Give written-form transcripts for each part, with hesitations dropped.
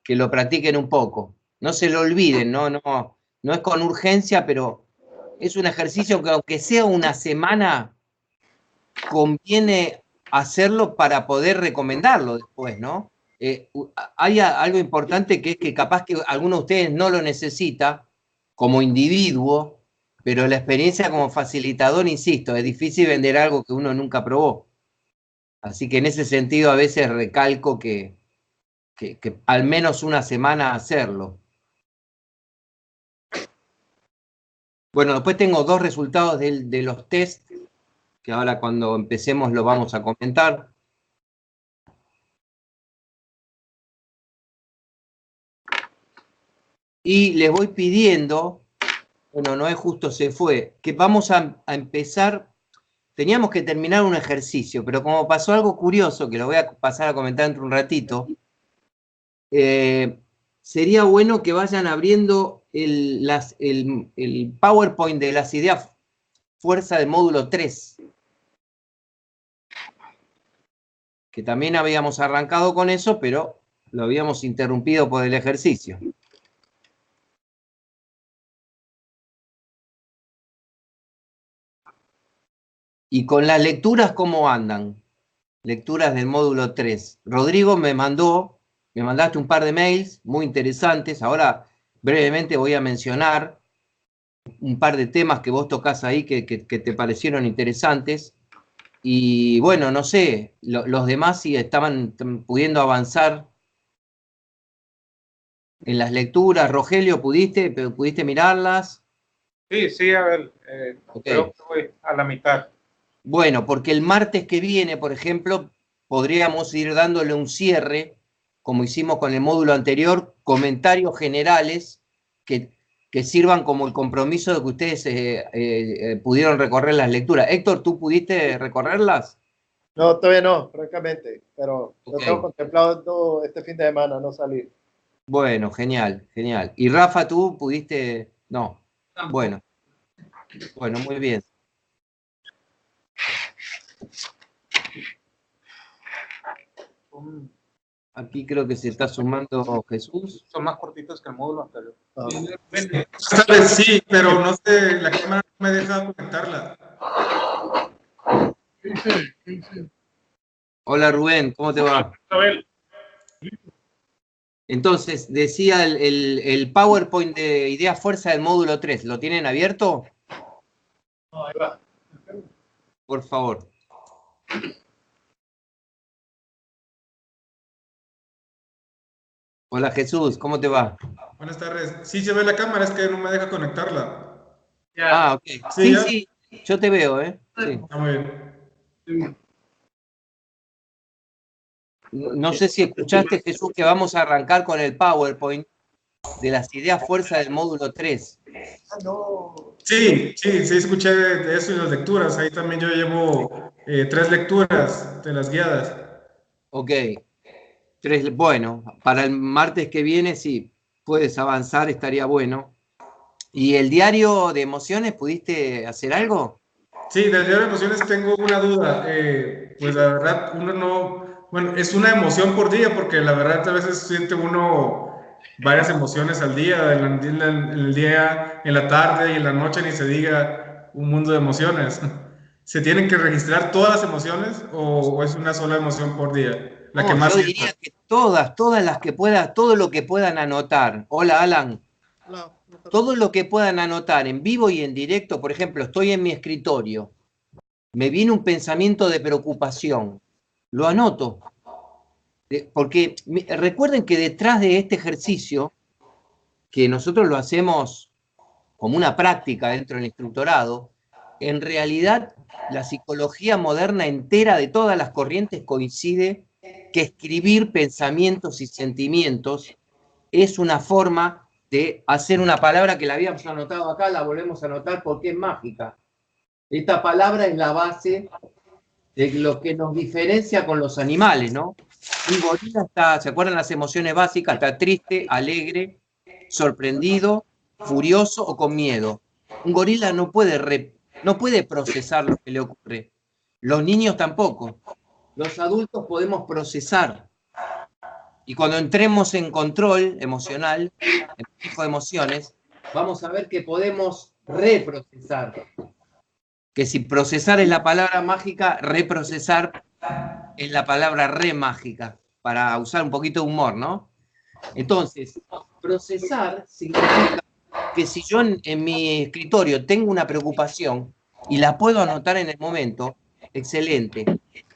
que lo practiquen un poco. No se lo olviden, no es con urgencia, pero es un ejercicio que aunque sea una semana, conviene hacerlo para poder recomendarlo después, ¿no? Hay algo importante que es que capaz que alguno de ustedes no lo necesita como individuo, pero la experiencia como facilitador, insisto, es difícil vender algo que uno nunca probó. Así que en ese sentido a veces recalco que al menos una semana hacerlo. Bueno, después tengo 2 resultados de los test, que ahora cuando empecemos lo vamos a comentar. Y les voy pidiendo, bueno, Noé justo se fue, que vamos a empezar, teníamos que terminar un ejercicio, pero como pasó algo curioso, que lo voy a pasar a comentar dentro de un ratito, sería bueno que vayan abriendo el PowerPoint de las ideas fuerza del módulo 3. Que también habíamos arrancado con eso, pero lo habíamos interrumpido por el ejercicio. Y con las lecturas, ¿cómo andan? Lecturas del módulo 3. Rodrigo me mandaste un par de mails muy interesantes. Ahora brevemente voy a mencionar un par de temas que vos tocás ahí que te parecieron interesantes. Y bueno, no sé, los demás si estaban pudiendo avanzar en las lecturas. Rogelio, ¿pudiste mirarlas? Sí, a ver, Okay. creo que voy a la mitad. Bueno, porque el martes que viene, por ejemplo, podríamos ir dándole un cierre, como hicimos con el módulo anterior, comentarios generales que sirvan como el compromiso de que ustedes pudieron recorrer las lecturas. Héctor, ¿tú pudiste recorrerlas? No, todavía no, francamente, pero Okay. lo tengo contemplado este fin de semana, no salir. Bueno, genial, genial. ¿Y Rafa, tú pudiste? No. Bueno, muy bien. Aquí creo que se está sumando Jesús. Son más cortitos que el módulo anterior. Sí, pero no sé, la cámara no me deja conectarla. Hola Rubén, ¿cómo te va? Entonces, decía el PowerPoint de Idea Fuerza del módulo 3, ¿lo tienen abierto? No, ahí va. Por favor. Hola Jesús, ¿cómo te va? Buenas tardes. Sí se ve la cámara, es que no me deja conectarla. Ah, ok. Sí, yo te veo, ¿eh? Sí. Está muy bien. No sé si escuchaste, Jesús, que vamos a arrancar con el PowerPoint de las ideas fuerza del módulo 3. Sí, escuché de eso y las lecturas. Ahí también yo llevo 3 lecturas de las guiadas. Ok. Bueno, para el martes que viene, si puedes avanzar, estaría bueno. ¿Y el diario de emociones, pudiste hacer algo? Sí, del diario de emociones tengo una duda. Pues la verdad, uno no... Bueno, es una emoción por día, porque la verdad a veces siente uno varias emociones al día, en el día, en la tarde y en la noche, ni se diga un mundo de emociones. ¿Se tienen que registrar todas las emociones o es una sola emoción por día? La que No, más yo siento. diría que todas las que puedan, todo lo que puedan anotar. Hola, Alan. Todo lo que puedan anotar en vivo y en directo. Por ejemplo, estoy en mi escritorio. Me viene un pensamiento de preocupación. Lo anoto. Porque recuerden que detrás de este ejercicio, que nosotros lo hacemos como una práctica dentro del instructorado, en realidad la psicología moderna entera de todas las corrientes coincide que escribir pensamientos y sentimientos es una forma de hacer una palabra que la habíamos anotado acá, la volvemos a anotar porque es mágica. Esta palabra es la base de lo que nos diferencia con los animales, ¿no? Un gorila está, ¿se acuerdan las emociones básicas? Está triste, alegre, sorprendido, furioso o con miedo. Un gorila no puede procesar lo que le ocurre. Los niños tampoco. Los adultos podemos procesar. Y cuando entremos en control emocional, en manejo de emociones, vamos a ver que podemos reprocesar. Que si procesar es la palabra mágica, reprocesar es la palabra remágica, para usar un poquito de humor, ¿no? Entonces, procesar significa que si yo en mi escritorio tengo una preocupación y la puedo anotar en el momento, excelente.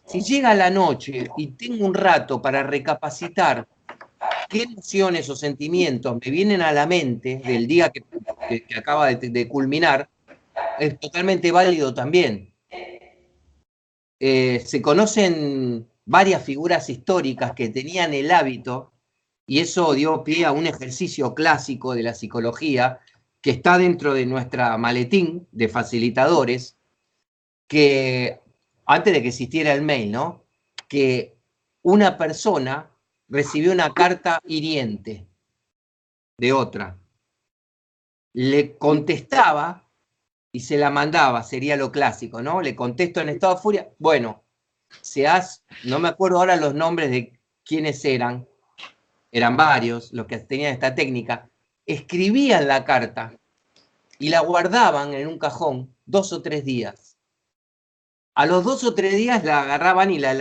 Si llega la noche y tengo un rato para recapacitar qué emociones o sentimientos me vienen a la mente del día que acaba de culminar, es totalmente válido también. Se conocen varias figuras históricas que tenían el hábito, y eso dio pie a un ejercicio clásico de la psicología que está dentro de nuestra maletín de facilitadores, que antes de que existiera el mail, ¿no? Que una persona recibió una carta hiriente de otra, le contestaba y se la mandaba, sería lo clásico, ¿no? Le contesto en estado de furia. Bueno, no me acuerdo ahora los nombres de quiénes eran varios los que tenían esta técnica, escribían la carta y la guardaban en un cajón 2 o 3 días. A los 2 o 3 días la agarraban y la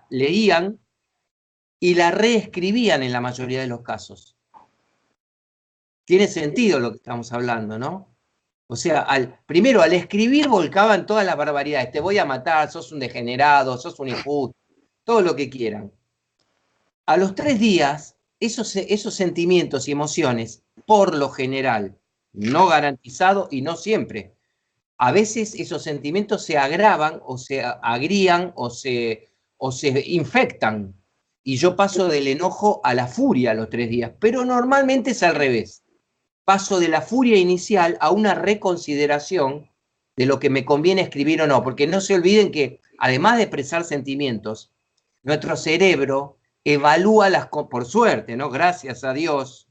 leían y la reescribían en la mayoría de los casos. Tiene sentido lo que estamos hablando, ¿no? O sea, primero al escribir volcaban todas las barbaridades. Te voy a matar, sos un degenerado, sos un injusto, todo lo que quieran. A los 3 días, esos sentimientos y emociones, por lo general, no garantizado y no siempre, a veces esos sentimientos se agravan o se agrían o se infectan. Y yo paso del enojo a la furia a los 3 días, pero normalmente es al revés. Paso de la furia inicial a una reconsideración de lo que me conviene escribir o no, porque no se olviden que, además de expresar sentimientos, nuestro cerebro evalúa por suerte, ¿no? Gracias a Dios,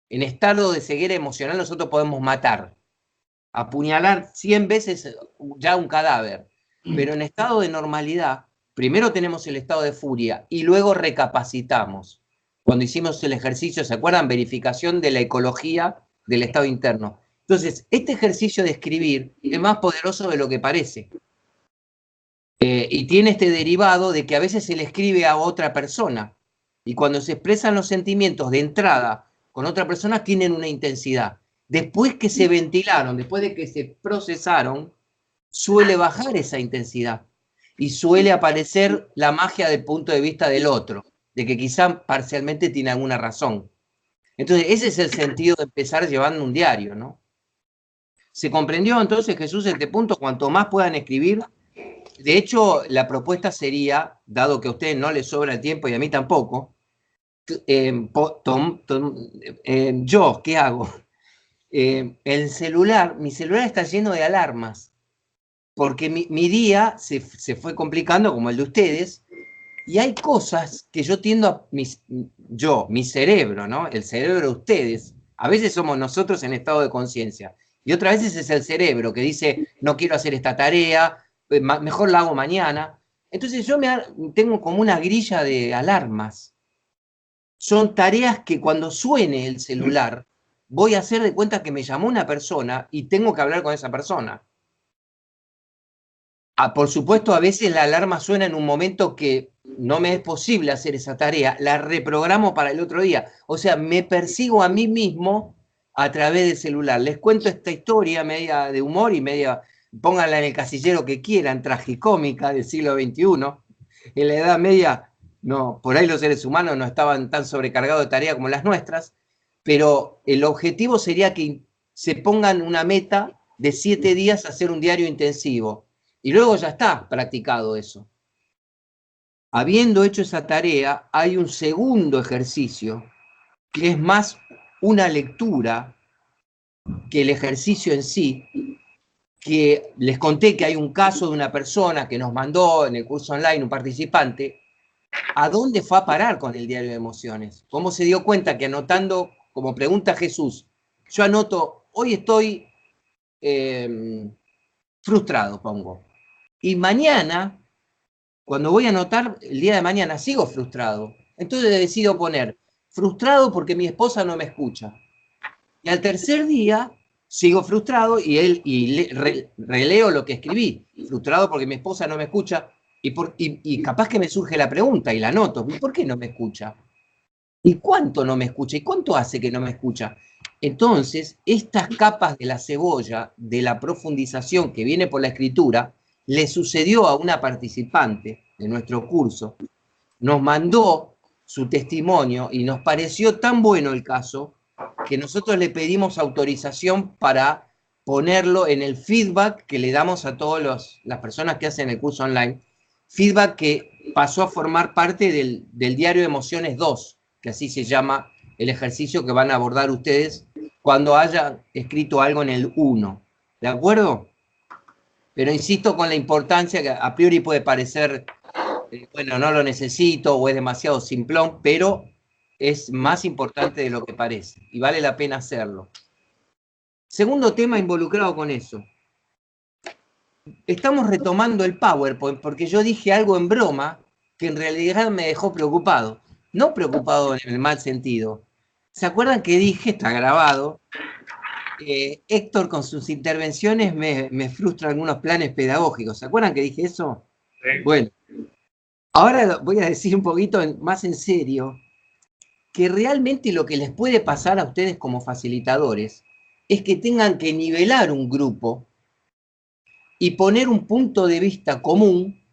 en estado de ceguera emocional nosotros podemos matar, apuñalar 100 veces ya un cadáver, pero en estado de normalidad, primero tenemos el estado de furia y luego recapacitamos. Cuando hicimos el ejercicio, ¿se acuerdan? Verificación de la ecología del estado interno. Entonces, este ejercicio de escribir es más poderoso de lo que parece. Y tiene este derivado de que a veces se le escribe a otra persona. Y cuando se expresan los sentimientos de entrada con otra persona, tienen una intensidad. Después que se ventilaron, después de que se procesaron, suele bajar esa intensidad. Y suele aparecer la magia del punto de vista del otro, de que quizá parcialmente tiene alguna razón. Entonces, ese es el sentido de empezar llevando un diario, ¿no? ¿Se comprendió entonces, Jesús, este punto? Cuanto más puedan escribir. De hecho, la propuesta sería, dado que a ustedes no les sobra el tiempo y a mí tampoco, yo, ¿qué hago? Mi celular está lleno de alarmas, porque mi día se fue complicando como el de ustedes, y hay cosas que yo tiendo a, mi cerebro, ¿no? El cerebro de ustedes, a veces somos nosotros en estado de conciencia, y otras veces es el cerebro que dice, no quiero hacer esta tarea, mejor la hago mañana. Entonces yo tengo como una grilla de alarmas. Son tareas que cuando suene el celular, voy a hacer de cuenta que me llamó una persona y tengo que hablar con esa persona. Por supuesto, a veces la alarma suena en un momento que no me es posible hacer esa tarea, la reprogramo para el otro día. O sea, me persigo a mí mismo a través del celular. Les cuento esta historia media de humor y media, pónganla en el casillero que quieran, tragicómica del siglo XXI. En la Edad Media, no, por ahí los seres humanos no estaban tan sobrecargados de tarea como las nuestras, pero el objetivo sería que se pongan una meta de 7 días a hacer un diario intensivo. Y luego ya está practicado eso. Habiendo hecho esa tarea, hay un segundo ejercicio, que es más una lectura que el ejercicio en sí, que les conté que hay un caso de una persona que nos mandó en el curso online, un participante, ¿a dónde fue a parar con el diario de emociones? ¿Cómo se dio cuenta que anotando, como pregunta Jesús, yo anoto, hoy estoy frustrado, pongo. Y mañana, cuando voy a anotar, el día de mañana sigo frustrado. Entonces decido poner frustrado porque mi esposa no me escucha. Y al tercer día sigo frustrado y releo lo que escribí. Frustrado porque mi esposa no me escucha. Y capaz que me surge la pregunta y la anoto. ¿Por qué no me escucha? ¿Y cuánto no me escucha? ¿Y cuánto hace que no me escucha? Entonces, estas capas de la cebolla, de la profundización que viene por la escritura, le sucedió a una participante de nuestro curso. Nos mandó su testimonio y nos pareció tan bueno el caso que nosotros le pedimos autorización para ponerlo en el feedback que le damos a todas las personas que hacen el curso online. Feedback que pasó a formar parte del diario de Emociones 2, que así se llama el ejercicio que van a abordar ustedes cuando hayan escrito algo en el 1. ¿De acuerdo? Pero insisto con la importancia que a priori puede parecer, bueno, no lo necesito o es demasiado simplón, pero es más importante de lo que parece y vale la pena hacerlo. Segundo tema involucrado con eso. Estamos retomando el PowerPoint porque yo dije algo en broma que en realidad me dejó preocupado. No preocupado en el mal sentido. ¿Se acuerdan que dije, está grabado, Héctor con sus intervenciones me frustra algunos planes pedagógicos? ¿Se acuerdan que dije eso? Sí. Bueno, ahora voy a decir un poquito más en serio que realmente lo que les puede pasar a ustedes como facilitadores es que tengan que nivelar un grupo y poner un punto de vista común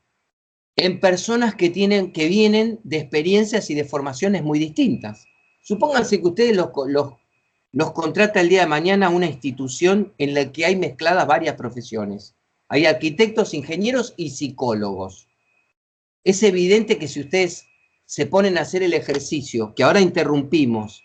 en personas que vienen de experiencias y de formaciones muy distintas. Supónganse que ustedes los contrata el día de mañana una institución en la que hay mezcladas varias profesiones. Hay arquitectos, ingenieros y psicólogos. Es evidente que si ustedes se ponen a hacer el ejercicio, que ahora interrumpimos,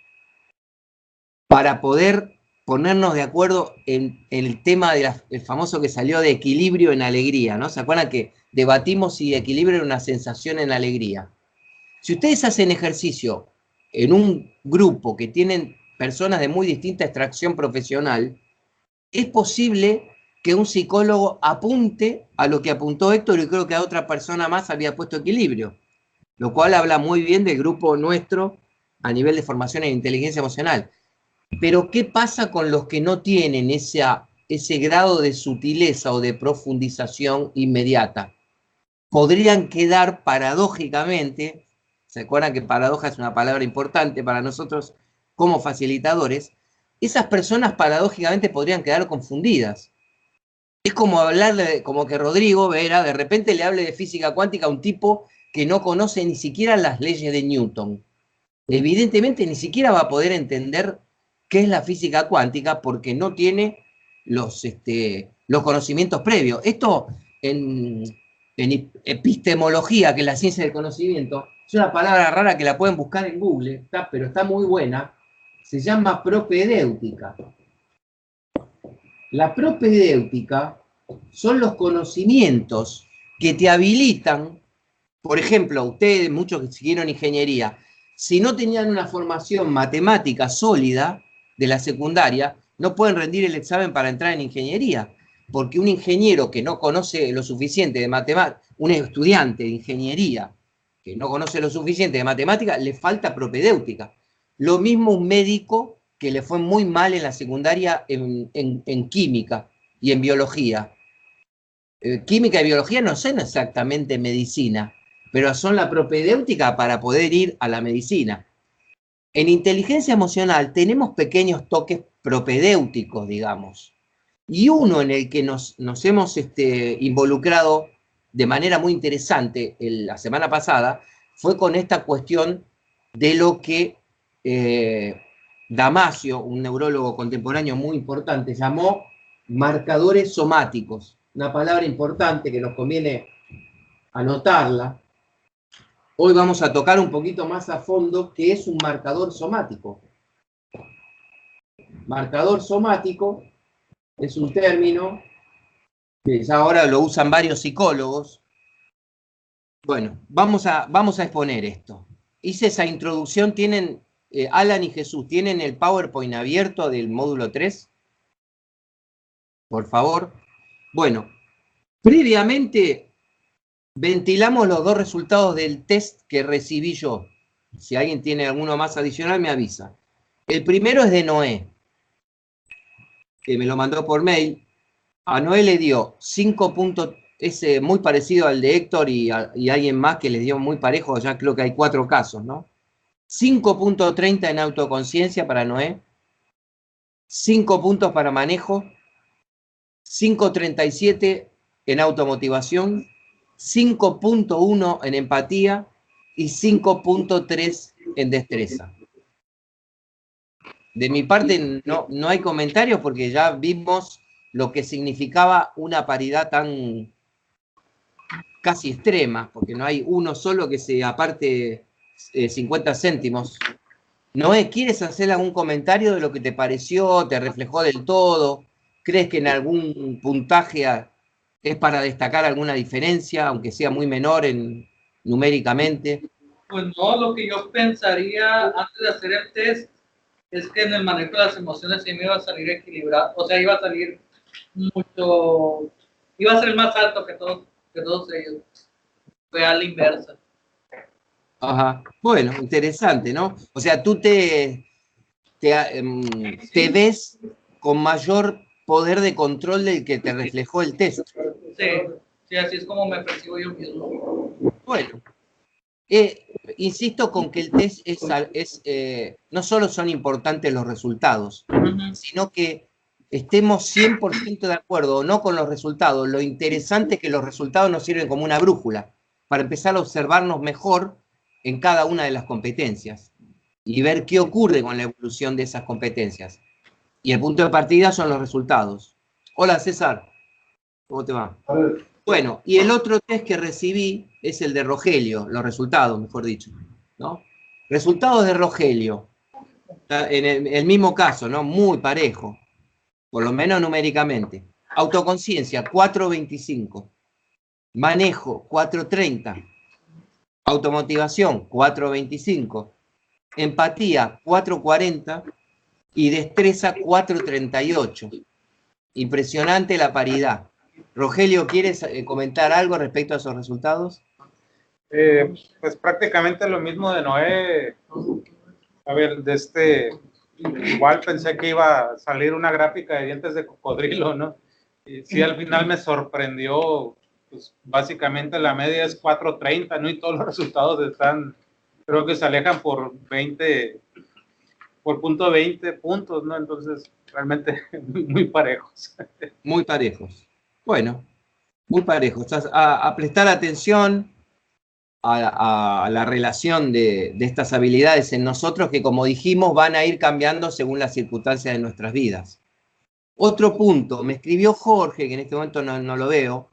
para poder ponernos de acuerdo en el tema del famoso que salió de equilibrio en alegría, ¿no? ¿Se acuerdan que debatimos si equilibrio era una sensación en alegría? Si ustedes hacen ejercicio en un grupo que tienen personas de muy distinta extracción profesional, es posible que un psicólogo apunte a lo que apuntó Héctor y creo que a otra persona más había puesto equilibrio, lo cual habla muy bien del grupo nuestro a nivel de formación en inteligencia emocional. Pero ¿qué pasa con los que no tienen ese grado de sutileza o de profundización inmediata? Podrían quedar paradójicamente, ¿se acuerdan que paradoja es una palabra importante para nosotros como facilitadores? Esas personas paradójicamente podrían quedar confundidas. Es como hablarle, como que Rodrigo Vera de repente le hable de física cuántica a un tipo que no conoce ni siquiera las leyes de Newton. Evidentemente ni siquiera va a poder entender qué es la física cuántica porque no tiene los conocimientos previos. Esto en epistemología, que es la ciencia del conocimiento, es una palabra rara que la pueden buscar en Google, pero está muy buena, se llama propedéutica. La propedéutica son los conocimientos que te habilitan, por ejemplo, ustedes, muchos que siguieron ingeniería, si no tenían una formación matemática sólida de la secundaria, no pueden rendir el examen para entrar en ingeniería, porque un ingeniero que no conoce lo suficiente de matemática, un estudiante de ingeniería que no conoce lo suficiente de matemática, le falta propedéutica. Lo mismo un médico que le fue muy mal en la secundaria en química y en biología. Química y biología no son exactamente medicina, pero son la propedéutica para poder ir a la medicina. En inteligencia emocional tenemos pequeños toques propedéuticos, digamos, y uno en el que nos hemos involucrado de manera muy interesante la semana pasada fue con esta cuestión de lo que Damasio, un neurólogo contemporáneo muy importante, llamó marcadores somáticos, una palabra importante que nos conviene anotarla. Hoy vamos a tocar un poquito más a fondo qué es un marcador somático. Marcador somático es un término que ya ahora lo usan varios psicólogos. Bueno, vamos a exponer esto. Hice esa introducción, tienen, Alan y Jesús, ¿tienen el PowerPoint abierto del módulo 3? Por favor. Bueno, previamente ventilamos los dos resultados del test que recibí yo. Si alguien tiene alguno más adicional, me avisa. El primero es de Noé, que me lo mandó por mail. A Noé le dio 5 puntos, es muy parecido al de Héctor y alguien más que les dio muy parejo, ya creo que hay 4 casos, ¿no? 5.30 en autoconciencia para Noé, 5 puntos para manejo, 5.37 en automotivación, 5.1 en empatía y 5.3 en destreza. De mi parte no hay comentarios porque ya vimos lo que significaba una paridad tan casi extrema, porque no hay uno solo que se aparte 50 céntimos. Noé, ¿quieres hacer algún comentario de lo que te pareció? ¿Te reflejó del todo? ¿Crees que en algún puntaje es para destacar alguna diferencia, aunque sea muy menor numéricamente? Pues no, lo que yo pensaría antes de hacer el test es que en el manejo de las emociones sí me iba a salir equilibrado, o sea, iba a salir mucho, iba a ser más alto que todos ellos. Fue a la inversa. Ajá, bueno, interesante, ¿no? O sea, tú te ves con mayor poder de control del que te reflejó el test. Sí, así es como me percibo yo mismo. Bueno, insisto con que el test no solo son importantes los resultados, sino que estemos 100% de acuerdo o no con los resultados. Lo interesante es que los resultados nos sirven como una brújula para empezar a observarnos mejor en cada una de las competencias y ver qué ocurre con la evolución de esas competencias. Y el punto de partida son los resultados. Hola César, ¿cómo te va? Bueno, y el otro test que recibí es el de Rogelio, los resultados, mejor dicho, ¿no? Resultados de Rogelio, en el mismo caso, ¿no? Muy parejo, por lo menos numéricamente. Autoconciencia, 4.25. Manejo, 4.30. Automotivación, 4.25. Empatía, 4.40. Y destreza, 4.38. Impresionante la paridad. Rogelio, ¿quieres comentar algo respecto a esos resultados? Pues prácticamente lo mismo de Noé. A ver, igual pensé que iba a salir una gráfica de dientes de cocodrilo, ¿no? Y sí, al final me sorprendió, pues básicamente la media es 4.30, ¿no? Y todos los resultados creo que se alejan por punto 20 puntos, ¿no? Entonces, realmente muy parejos. Muy parejos. Bueno, muy parejos. A prestar atención a la relación de estas habilidades en nosotros que, como dijimos, van a ir cambiando según las circunstancias de nuestras vidas. Otro punto, me escribió Jorge, que en este momento no lo veo,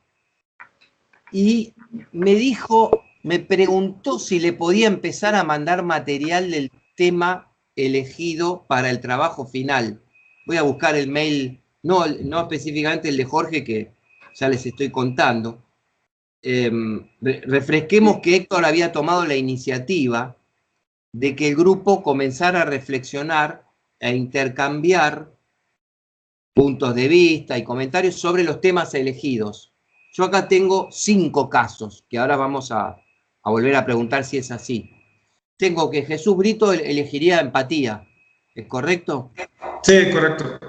y me preguntó si le podía empezar a mandar material del tema elegido para el trabajo final. Voy a buscar el mail, no específicamente el de Jorge, que ya les estoy contando. Refresquemos que Héctor había tomado la iniciativa de que el grupo comenzara a reflexionar e intercambiar puntos de vista y comentarios sobre los temas elegidos. Yo acá tengo 5 casos, que ahora vamos a volver a preguntar si es así. Tengo que Jesús Brito elegiría empatía, ¿es correcto? Sí, correcto.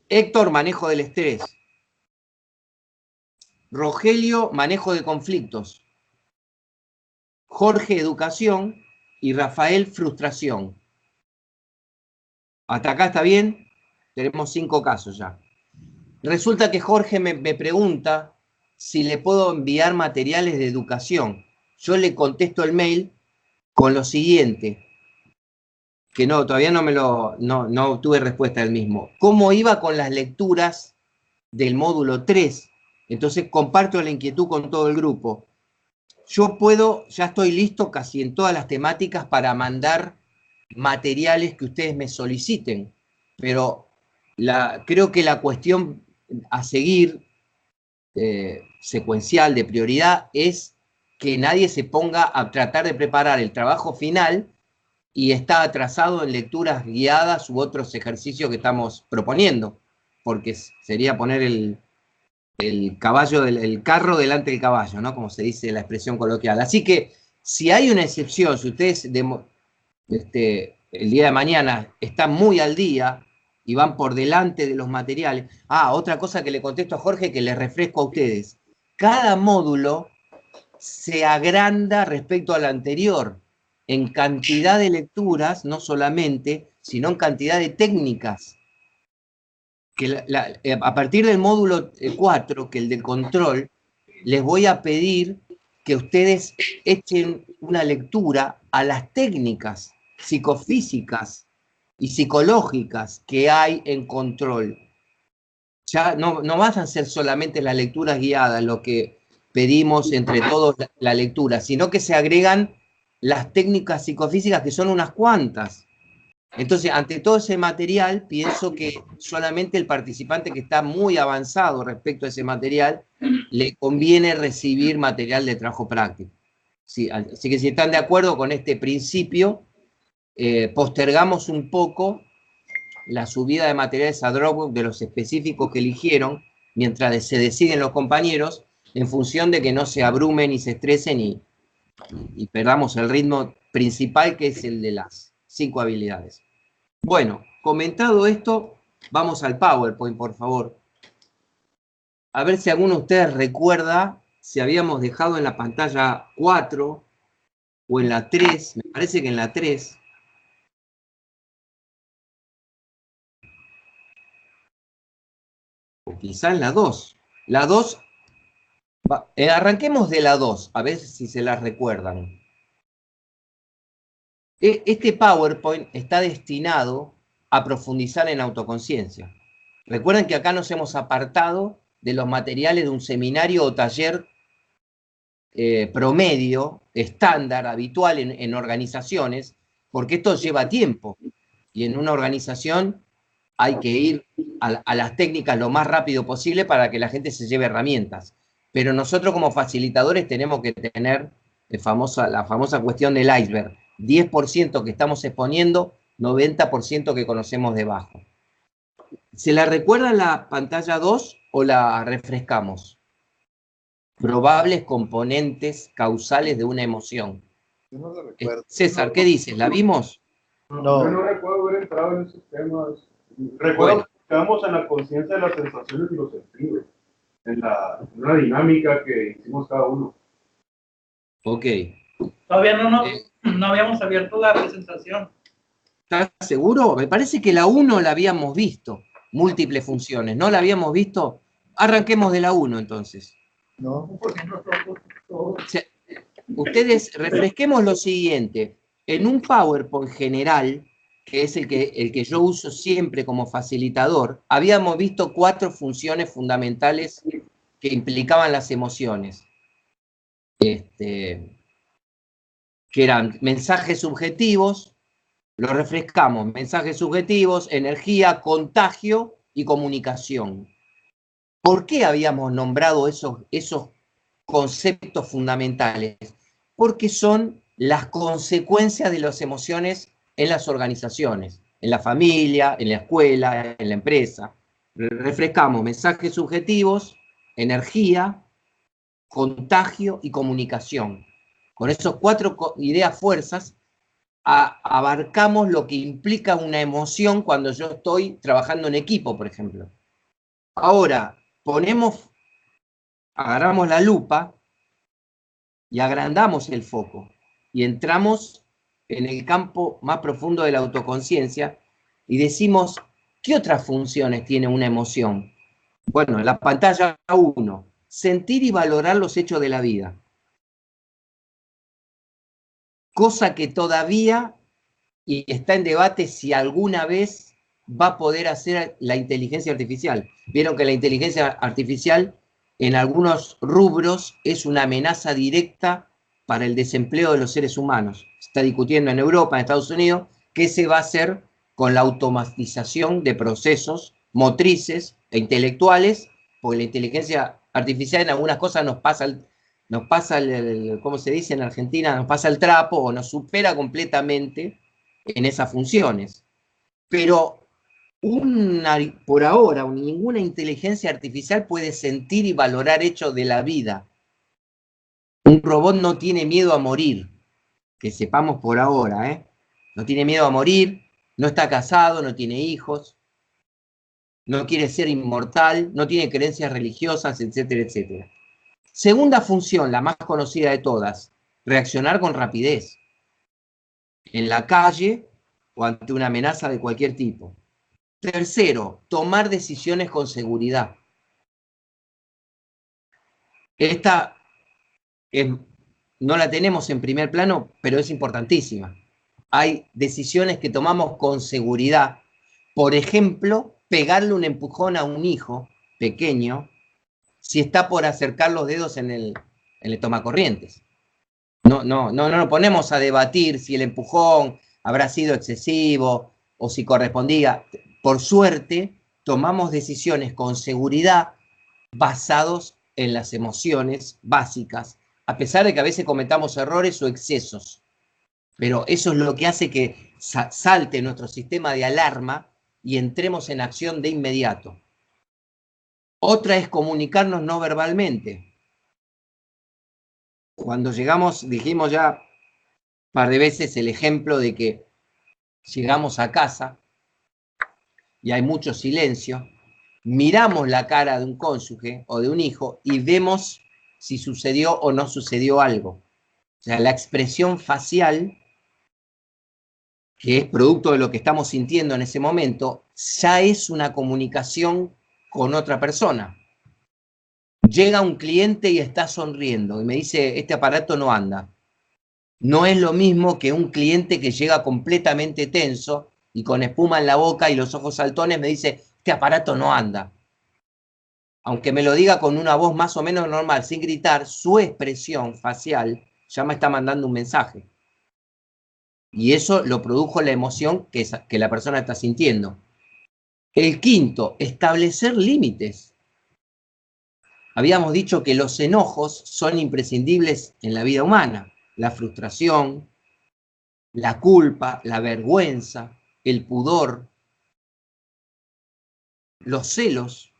Héctor, manejo del estrés. Rogelio, manejo de conflictos. Jorge, educación. Y Rafael, frustración. ¿Hasta acá está bien? Tenemos 5 casos ya. Resulta que Jorge me pregunta si le puedo enviar materiales de educación. Yo le contesto el mail con lo siguiente, que no, todavía no obtuve respuesta del mismo. ¿Cómo iba con las lecturas del módulo 3? Entonces comparto la inquietud con todo el grupo. Ya estoy listo casi en todas las temáticas para mandar materiales que ustedes me soliciten, pero creo que la cuestión a seguir, secuencial, de prioridad, es que nadie se ponga a tratar de preparar el trabajo final y está atrasado en lecturas guiadas u otros ejercicios que estamos proponiendo, porque sería poner el carro delante del caballo, ¿no? Como se dice la expresión coloquial. Así que, si hay una excepción, si ustedes el día de mañana están muy al día y van por delante de los materiales. Otra cosa que le contesto a Jorge, que le refresco a ustedes. Cada módulo se agranda respecto al anterior, en cantidad de lecturas, no solamente, sino en cantidad de técnicas. Que a partir del módulo 4, que es el de control, les voy a pedir que ustedes echen una lectura a las técnicas psicofísicas y psicológicas que hay en control. Ya no van a ser solamente las lecturas guiadas, lo que pedimos entre todos la lectura, sino que se agregan las técnicas psicofísicas, que son unas cuantas. Entonces, ante todo ese material, pienso que solamente el participante que está muy avanzado respecto a ese material, le conviene recibir material de trabajo práctico. Sí, así que si están de acuerdo con este principio, postergamos un poco la subida de materiales a Dropbox de los específicos que eligieron, mientras se deciden los compañeros, en función de que no se abrumen y se estresen y perdamos el ritmo principal, que es el de las 5 habilidades. Bueno, comentado esto, vamos al PowerPoint, por favor. A ver si alguno de ustedes recuerda si habíamos dejado en la pantalla 4 o en la 3, me parece que en la 3. O quizá en la 2. La 2, arranquemos de la 2, a ver si se la recuerdan. Este PowerPoint está destinado a profundizar en autoconciencia. Recuerden que acá nos hemos apartado de los materiales de un seminario o taller promedio, estándar, habitual en organizaciones, porque esto lleva tiempo. Y en una organización hay que ir a las técnicas lo más rápido posible para que la gente se lleve herramientas. Pero nosotros como facilitadores tenemos que tener la famosa cuestión del iceberg. 10% que estamos exponiendo, 90% que conocemos debajo. ¿Se la recuerda la pantalla 2 o la refrescamos? Probables componentes causales de una emoción. Yo no lo recuerdo. César, ¿qué dices? ¿La vimos? No. Yo no recuerdo haber entrado en esos temas. Recuerdo que quedamos en la conciencia de las sensaciones y los sentidos, en una dinámica que hicimos cada uno. Ok. Todavía no habíamos abierto la presentación. ¿Estás seguro? Me parece que la 1 la habíamos visto. Múltiples funciones. ¿No la habíamos visto? Arranquemos de la 1 entonces. No. Ustedes refresquemos lo siguiente. En un PowerPoint general, que es el que yo uso siempre como facilitador, habíamos visto 4 funciones fundamentales que implicaban las emociones. Que eran mensajes subjetivos, lo refrescamos, mensajes subjetivos, energía, contagio y comunicación. ¿Por qué habíamos nombrado esos conceptos fundamentales? Porque son las consecuencias de las emociones en las organizaciones, en la familia, en la escuela, en la empresa. Refrescamos, mensajes subjetivos, energía, contagio y comunicación. Con esos 4 ideas fuerzas, abarcamos lo que implica una emoción cuando yo estoy trabajando en equipo, por ejemplo. Ahora, agarramos la lupa y agrandamos el foco y entramos en el campo más profundo de la autoconciencia y decimos, ¿qué otras funciones tiene una emoción? Bueno, en la pantalla 1, sentir y valorar los hechos de la vida. Cosa que todavía y está en debate si alguna vez va a poder hacer la inteligencia artificial. Vieron que la inteligencia artificial en algunos rubros es una amenaza directa para el desempleo de los seres humanos. Se está discutiendo en Europa, en Estados Unidos, qué se va a hacer con la automatización de procesos motrices e intelectuales, porque la inteligencia artificial en algunas cosas nos pasa ¿cómo se dice en Argentina? Nos pasa el trapo o nos supera completamente en esas funciones. Pero por ahora, ninguna inteligencia artificial puede sentir y valorar hechos de la vida. Un robot no tiene miedo a morir, que sepamos por ahora, No tiene miedo a morir, no está casado, no tiene hijos, no quiere ser inmortal, no tiene creencias religiosas, etcétera, etcétera. Segunda función, la más conocida de todas, reaccionar con rapidez. En la calle o ante una amenaza de cualquier tipo. Tercero, tomar decisiones con seguridad. Esta no la tenemos en primer plano, pero es importantísima. Hay decisiones que tomamos con seguridad. Por ejemplo, pegarle un empujón a un hijo pequeño si está por acercar los dedos en el tomacorrientes. No nos ponemos a debatir si el empujón habrá sido excesivo o si correspondía. Por suerte, tomamos decisiones con seguridad basados en las emociones básicas, a pesar de que a veces cometamos errores o excesos. Pero eso es lo que hace que salte nuestro sistema de alarma y entremos en acción de inmediato. Otra es comunicarnos no verbalmente. Cuando llegamos, dijimos ya un par de veces el ejemplo de que llegamos a casa y hay mucho silencio, miramos la cara de un cónyuge o de un hijo y vemos si sucedió o no sucedió algo. O sea, la expresión facial, que es producto de lo que estamos sintiendo en ese momento, ya es una comunicación con otra persona. Llega un cliente y está sonriendo y me dice, este aparato no anda. No es lo mismo que un cliente que llega completamente tenso y con espuma en la boca y los ojos saltones me dice, este aparato no anda. Aunque me lo diga con una voz más o menos normal, sin gritar, su expresión facial ya me está mandando un mensaje. Y eso lo produjo la emoción que la persona está sintiendo. El quinto, establecer límites. Habíamos dicho que los enojos son imprescindibles en la vida humana. La frustración, la culpa, la vergüenza, el pudor, los celos.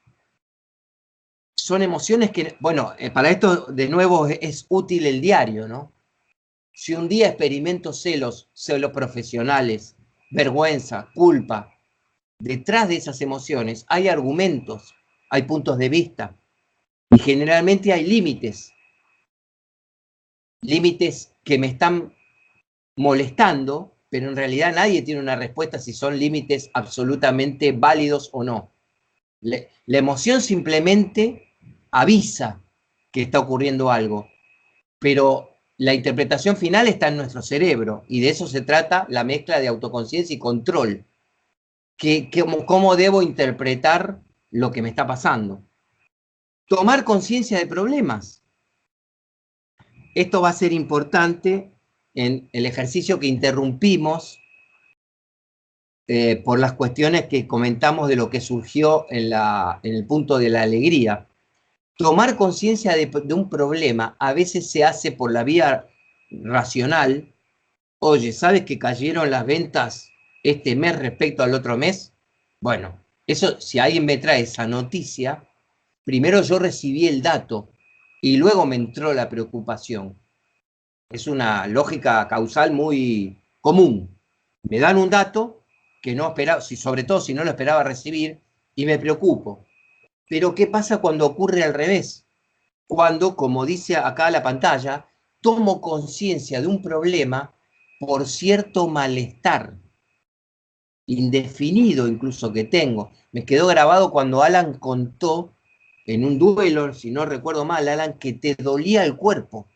Son emociones que, bueno, para esto de nuevo es útil el diario, ¿no? Si un día experimento celos profesionales, vergüenza, culpa, detrás de esas emociones hay argumentos, hay puntos de vista y generalmente hay límites. Límites que me están molestando, pero en realidad nadie tiene una respuesta si son límites absolutamente válidos o no. La emoción simplemente avisa que está ocurriendo algo, pero la interpretación final está en nuestro cerebro y de eso se trata la mezcla de autoconciencia y control. ¿Cómo debo interpretar lo que me está pasando? Tomar conciencia de problemas. Esto va a ser importante en el ejercicio que interrumpimos por las cuestiones que comentamos de lo que surgió en el punto de la alegría. Tomar conciencia de un problema a veces se hace por la vía racional. Oye, ¿sabes que cayeron las ventas este mes respecto al otro mes? Bueno, eso, si alguien me trae esa noticia, primero yo recibí el dato y luego me entró la preocupación. Es una lógica causal muy común. Me dan un dato que no esperaba, sobre todo si no lo esperaba recibir, y me preocupo. Pero ¿qué pasa cuando ocurre al revés? Cuando, como dice acá la pantalla, tomo conciencia de un problema por cierto malestar, indefinido incluso que tengo. Me quedó grabado cuando Alan contó en un duelo, si no recuerdo mal, Alan, que te dolía el cuerpo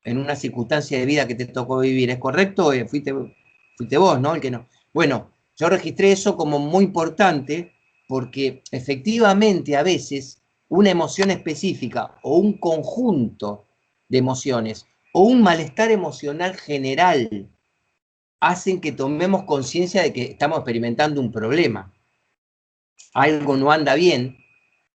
en una circunstancia de vida que te tocó vivir. ¿Es correcto? Fuiste vos, ¿no? El que no. Bueno, yo registré eso como muy importante porque efectivamente a veces una emoción específica o un conjunto de emociones o un malestar emocional general hacen que tomemos conciencia de que estamos experimentando un problema. Algo no anda bien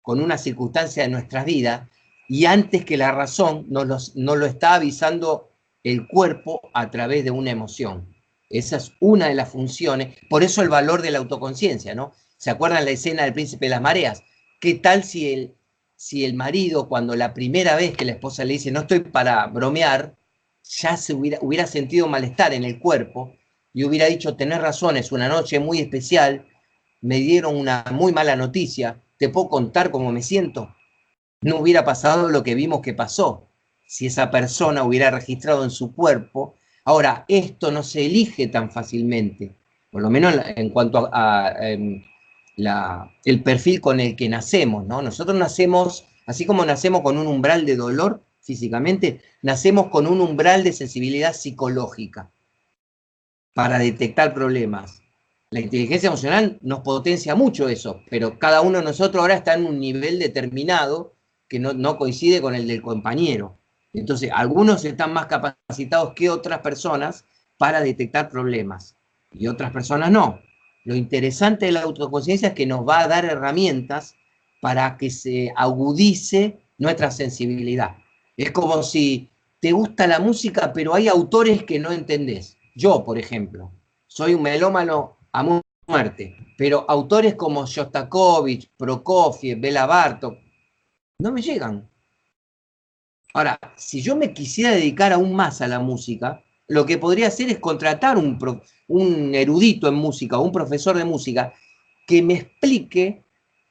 con una circunstancia de nuestras vidas y antes que la razón nos lo está avisando el cuerpo a través de una emoción. Esa es una de las funciones, por eso el valor de la autoconciencia, ¿no? ¿Se acuerdan la escena del Príncipe de las Mareas? ¿Qué tal si el marido, cuando la primera vez que la esposa le dice no estoy para bromear, ya se hubiera sentido malestar en el cuerpo y hubiera dicho, tenés razón, es una noche muy especial, me dieron una muy mala noticia, ¿te puedo contar cómo me siento? No hubiera pasado lo que vimos que pasó, si esa persona hubiera registrado en su cuerpo. Ahora, esto no se elige tan fácilmente, por lo menos en cuanto a el perfil con el que nacemos, ¿no? Nosotros nacemos, así como nacemos con un umbral de dolor físicamente, nacemos con un umbral de sensibilidad psicológica para detectar problemas. La inteligencia emocional nos potencia mucho eso, pero cada uno de nosotros ahora está en un nivel determinado que no coincide con el del compañero. Entonces, algunos están más capacitados que otras personas para detectar problemas y otras personas no. Lo interesante de la autoconciencia es que nos va a dar herramientas para que se agudice nuestra sensibilidad. Es como si te gusta la música, pero hay autores que no entendés. Yo, por ejemplo, soy un melómano a muerte, pero autores como Shostakovich, Prokofiev, Bela Bartok, no me llegan. Ahora, si yo me quisiera dedicar aún más a la música, lo que podría hacer es contratar un erudito en música, un profesor de música, que me explique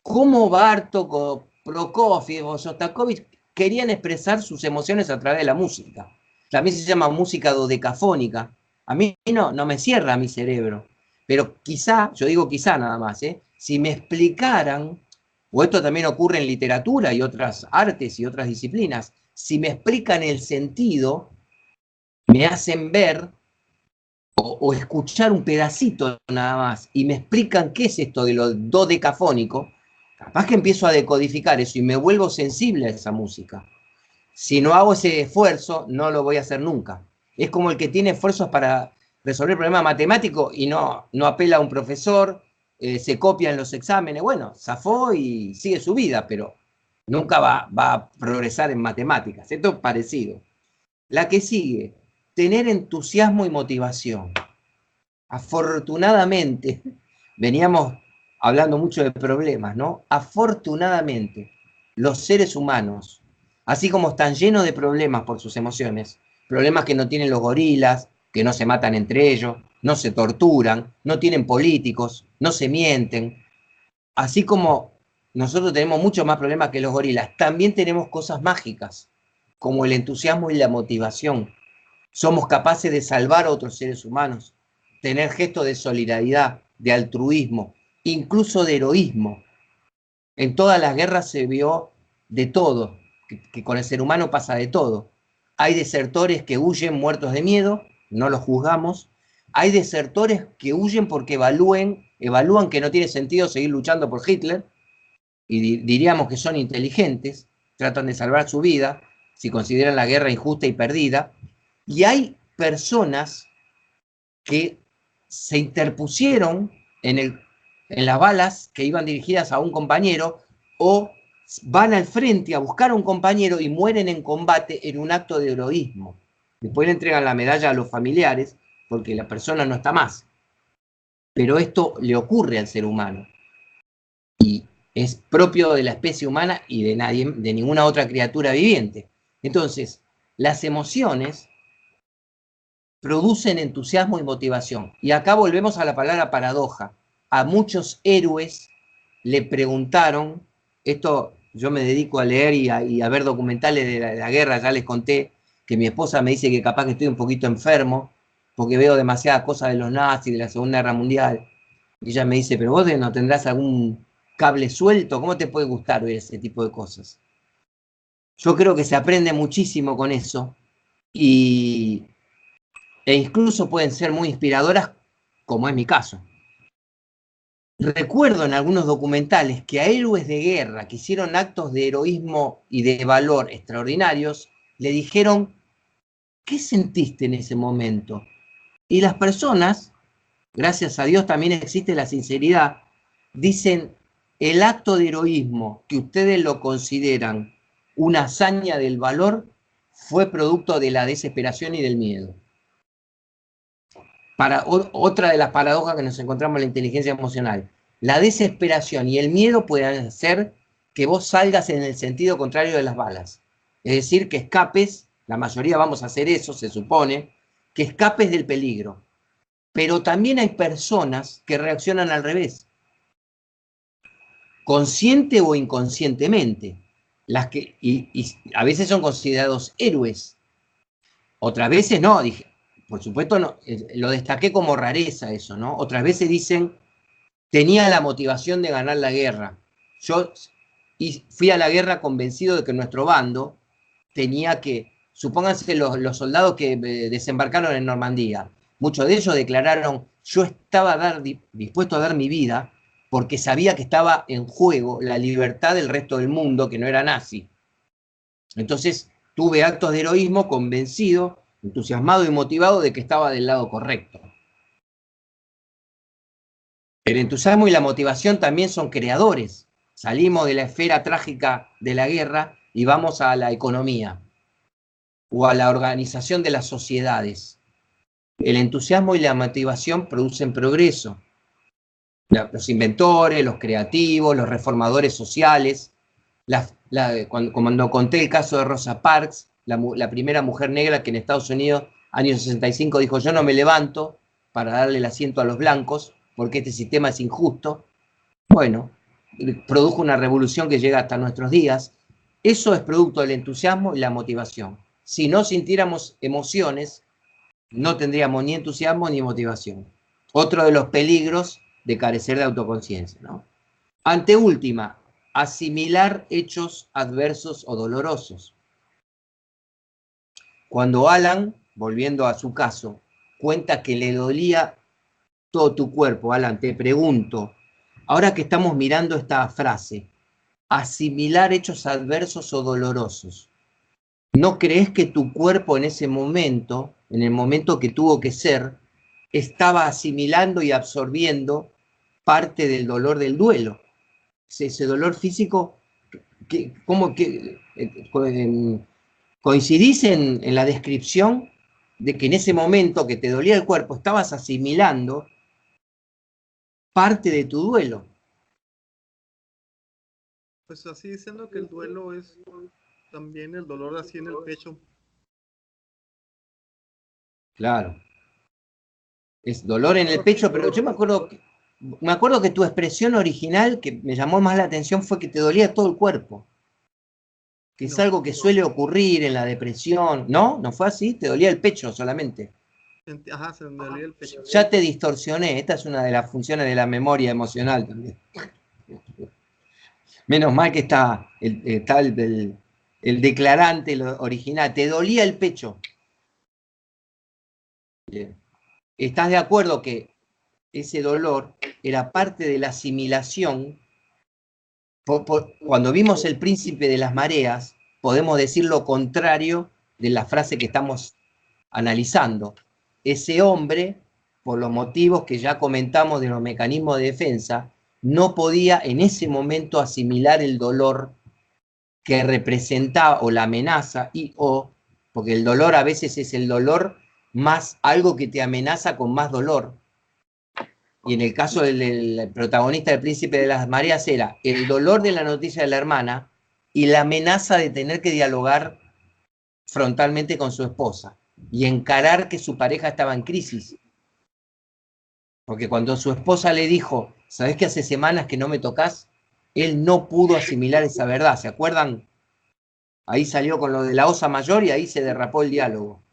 cómo Bartók o Prokofiev o Shostakovich querían expresar sus emociones a través de la música. También se llama música dodecafónica. A mí no me cierra mi cerebro. Pero quizá, yo digo quizá nada más, si me explicaran, o esto también ocurre en literatura y otras artes y otras disciplinas, si me explican el sentido, me hacen ver o escuchar un pedacito nada más y me explican qué es esto de lo dodecafónico, capaz que empiezo a decodificar eso y me vuelvo sensible a esa música. Si no hago ese esfuerzo, no lo voy a hacer nunca. Es como el que tiene esfuerzos para resolver problemas matemáticos y no apela a un profesor, se copia en los exámenes. Bueno, zafó y sigue su vida, pero nunca va a progresar en matemáticas. Esto es parecido. La que sigue, tener entusiasmo y motivación. Afortunadamente, veníamos hablando mucho de problemas, ¿no? Afortunadamente, los seres humanos, así como están llenos de problemas por sus emociones, problemas que no tienen los gorilas, que no se matan entre ellos, no se torturan, no tienen políticos, no se mienten, así como nosotros tenemos mucho más problemas que los gorilas, también tenemos cosas mágicas, como el entusiasmo y la motivación. Somos capaces de salvar a otros seres humanos, tener gestos de solidaridad, de altruismo, incluso de heroísmo. En todas las guerras se vio de todo, que con el ser humano pasa de todo. Hay desertores que huyen muertos de miedo, no los juzgamos. Hay desertores que huyen porque evalúan que no tiene sentido seguir luchando por Hitler, y diríamos que son inteligentes, tratan de salvar su vida, si consideran la guerra injusta y perdida. Y hay personas que se interpusieron en las balas que iban dirigidas a un compañero o van al frente a buscar a un compañero y mueren en combate en un acto de heroísmo. Después le entregan la medalla a los familiares porque la persona no está más. Pero esto le ocurre al ser humano y es propio de la especie humana y de ninguna otra criatura viviente. Entonces, las emociones producen entusiasmo y motivación. Y acá volvemos a la palabra paradoja. A muchos héroes le preguntaron, esto yo me dedico a leer y a ver documentales de la guerra, ya les conté que mi esposa me dice que capaz que estoy un poquito enfermo, porque veo demasiadas cosas de los nazis, de la Segunda Guerra Mundial. Y ella me dice, pero vos no tendrás algún cable suelto, ¿cómo te puede gustar ver ese tipo de cosas? Yo creo que se aprende muchísimo con eso e incluso pueden ser muy inspiradoras, como es mi caso. Recuerdo en algunos documentales que a héroes de guerra que hicieron actos de heroísmo y de valor extraordinarios, le dijeron, ¿qué sentiste en ese momento? Y las personas, gracias a Dios también existe la sinceridad, dicen, el acto de heroísmo que ustedes lo consideran una hazaña del valor fue producto de la desesperación y del miedo. Otra de las paradojas que nos encontramos en la inteligencia emocional. La desesperación y el miedo pueden hacer que vos salgas en el sentido contrario de las balas. Es decir, que escapes, la mayoría vamos a hacer eso, se supone, que escapes del peligro. Pero también hay personas que reaccionan al revés, consciente o inconscientemente, y a veces son considerados héroes, otras veces no, dije, por supuesto no, lo destaqué como rareza eso, ¿no? Otras veces dicen, tenía la motivación de ganar la guerra. Yo fui a la guerra convencido de que nuestro bando tenía que, supónganse los soldados que desembarcaron en Normandía, muchos de ellos declararon, yo estaba dispuesto a dar mi vida porque sabía que estaba en juego la libertad del resto del mundo, que no era nazi. Entonces tuve actos de heroísmo convencido, entusiasmado y motivado de que estaba del lado correcto. El entusiasmo y la motivación también son creadores. Salimos de la esfera trágica de la guerra y vamos a la economía o a la organización de las sociedades. El entusiasmo y la motivación producen progreso. Los inventores, los creativos, los reformadores sociales. Cuando conté el caso de Rosa Parks, la primera mujer negra que en Estados Unidos, años 65, dijo, yo no me levanto para darle el asiento a los blancos porque este sistema es injusto. Bueno, produjo una revolución que llega hasta nuestros días. Eso es producto del entusiasmo y la motivación. Si no sintiéramos emociones, no tendríamos ni entusiasmo ni motivación. Otro de los peligros de carecer de autoconciencia, ¿no? Anteúltima, asimilar hechos adversos o dolorosos. Cuando Alan, volviendo a su caso, cuenta que le dolía todo tu cuerpo, Alan, te pregunto, ahora que estamos mirando esta frase, asimilar hechos adversos o dolorosos, ¿no crees que tu cuerpo en ese momento, en el momento que tuvo que ser, estaba asimilando y absorbiendo parte del dolor del duelo? Ese dolor físico, ¿coincidís en la descripción de que en ese momento que te dolía el cuerpo estabas asimilando parte de tu duelo? Pues así diciendo que el duelo es también el dolor así en el pecho. Claro. Es dolor en el pecho, pero yo me acuerdo que tu expresión original que me llamó más la atención fue que te dolía todo el cuerpo. Que es algo que suele ocurrir en la depresión. ¿No? ¿No fue así? Te dolía el pecho solamente. Ajá, se me dolía el pecho. Ya te distorsioné. Esta es una de las funciones de la memoria emocional también. Menos mal que está el declarante, el original. Te dolía el pecho. Bien. ¿Estás de acuerdo que ese dolor era parte de la asimilación? Cuando vimos El Príncipe de las Mareas, podemos decir lo contrario de la frase que estamos analizando. Ese hombre, por los motivos que ya comentamos de los mecanismos de defensa, no podía en ese momento asimilar el dolor que representaba, o la amenaza, porque el dolor a veces es el dolor más algo que te amenaza con más dolor. Y en el caso del protagonista del Príncipe de las Mareas era el dolor de la noticia de la hermana y la amenaza de tener que dialogar frontalmente con su esposa y encarar que su pareja estaba en crisis. Porque cuando su esposa le dijo, ¿sabés que hace semanas que no me tocas? Él no pudo asimilar esa verdad, ¿se acuerdan? Ahí salió con lo de la osa mayor y ahí se derrapó el diálogo.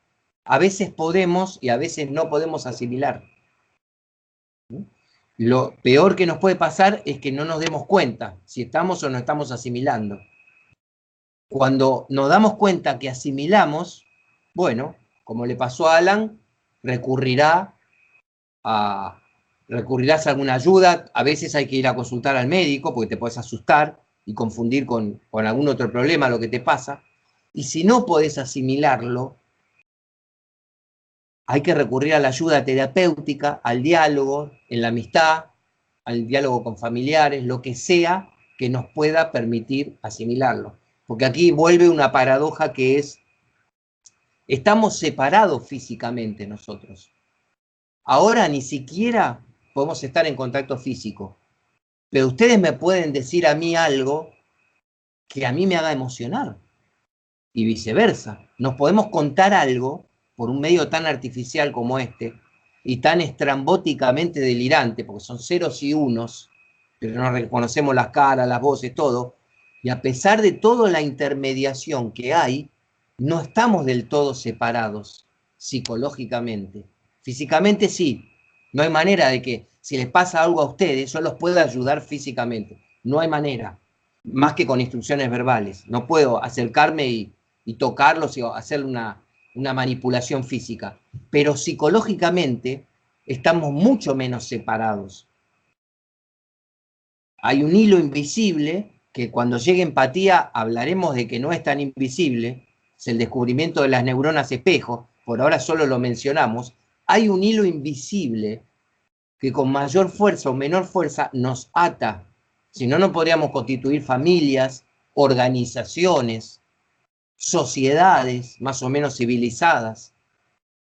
A veces podemos y a veces no podemos asimilar. Lo peor que nos puede pasar es que no nos demos cuenta si estamos o no estamos asimilando. Cuando nos damos cuenta que asimilamos, bueno, como le pasó a Alan, recurrirás a alguna ayuda. A veces hay que ir a consultar al médico porque te puedes asustar y confundir con algún otro problema lo que te pasa. Y si no podés asimilarlo, hay que recurrir a la ayuda terapéutica, al diálogo, en la amistad, al diálogo con familiares, lo que sea que nos pueda permitir asimilarlo. Porque aquí vuelve una paradoja que es, estamos separados físicamente nosotros. Ahora ni siquiera podemos estar en contacto físico, pero ustedes me pueden decir a mí algo que a mí me haga emocionar y viceversa. Nos podemos contar algo por un medio tan artificial como este, y tan estrambóticamente delirante, porque son ceros y unos, pero no reconocemos las caras, las voces, todo, y a pesar de toda la intermediación que hay, no estamos del todo separados psicológicamente. Físicamente sí, no hay manera de que si les pasa algo a ustedes, yo los pueda ayudar físicamente. No hay manera, más que con instrucciones verbales. No puedo acercarme y tocarlos y hacer una manipulación física. Pero psicológicamente estamos mucho menos separados. Hay un hilo invisible que cuando llegue empatía hablaremos de que no es tan invisible, es el descubrimiento de las neuronas espejo, por ahora solo lo mencionamos. Hay un hilo invisible que con mayor fuerza o menor fuerza nos ata. Si no, no podríamos constituir familias, organizaciones, sociedades más o menos civilizadas.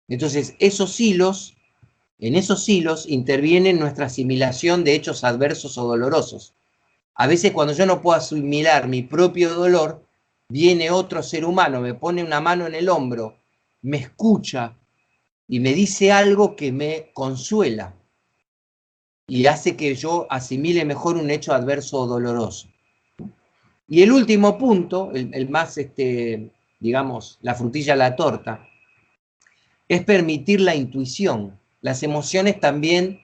Entonces, en esos hilos interviene nuestra asimilación de hechos adversos o dolorosos. A veces cuando yo no puedo asimilar mi propio dolor, viene otro ser humano, me pone una mano en el hombro, me escucha y me dice algo que me consuela y hace que yo asimile mejor un hecho adverso o doloroso. Y el último punto, el más, digamos, la frutilla a la torta, es permitir la intuición. Las emociones también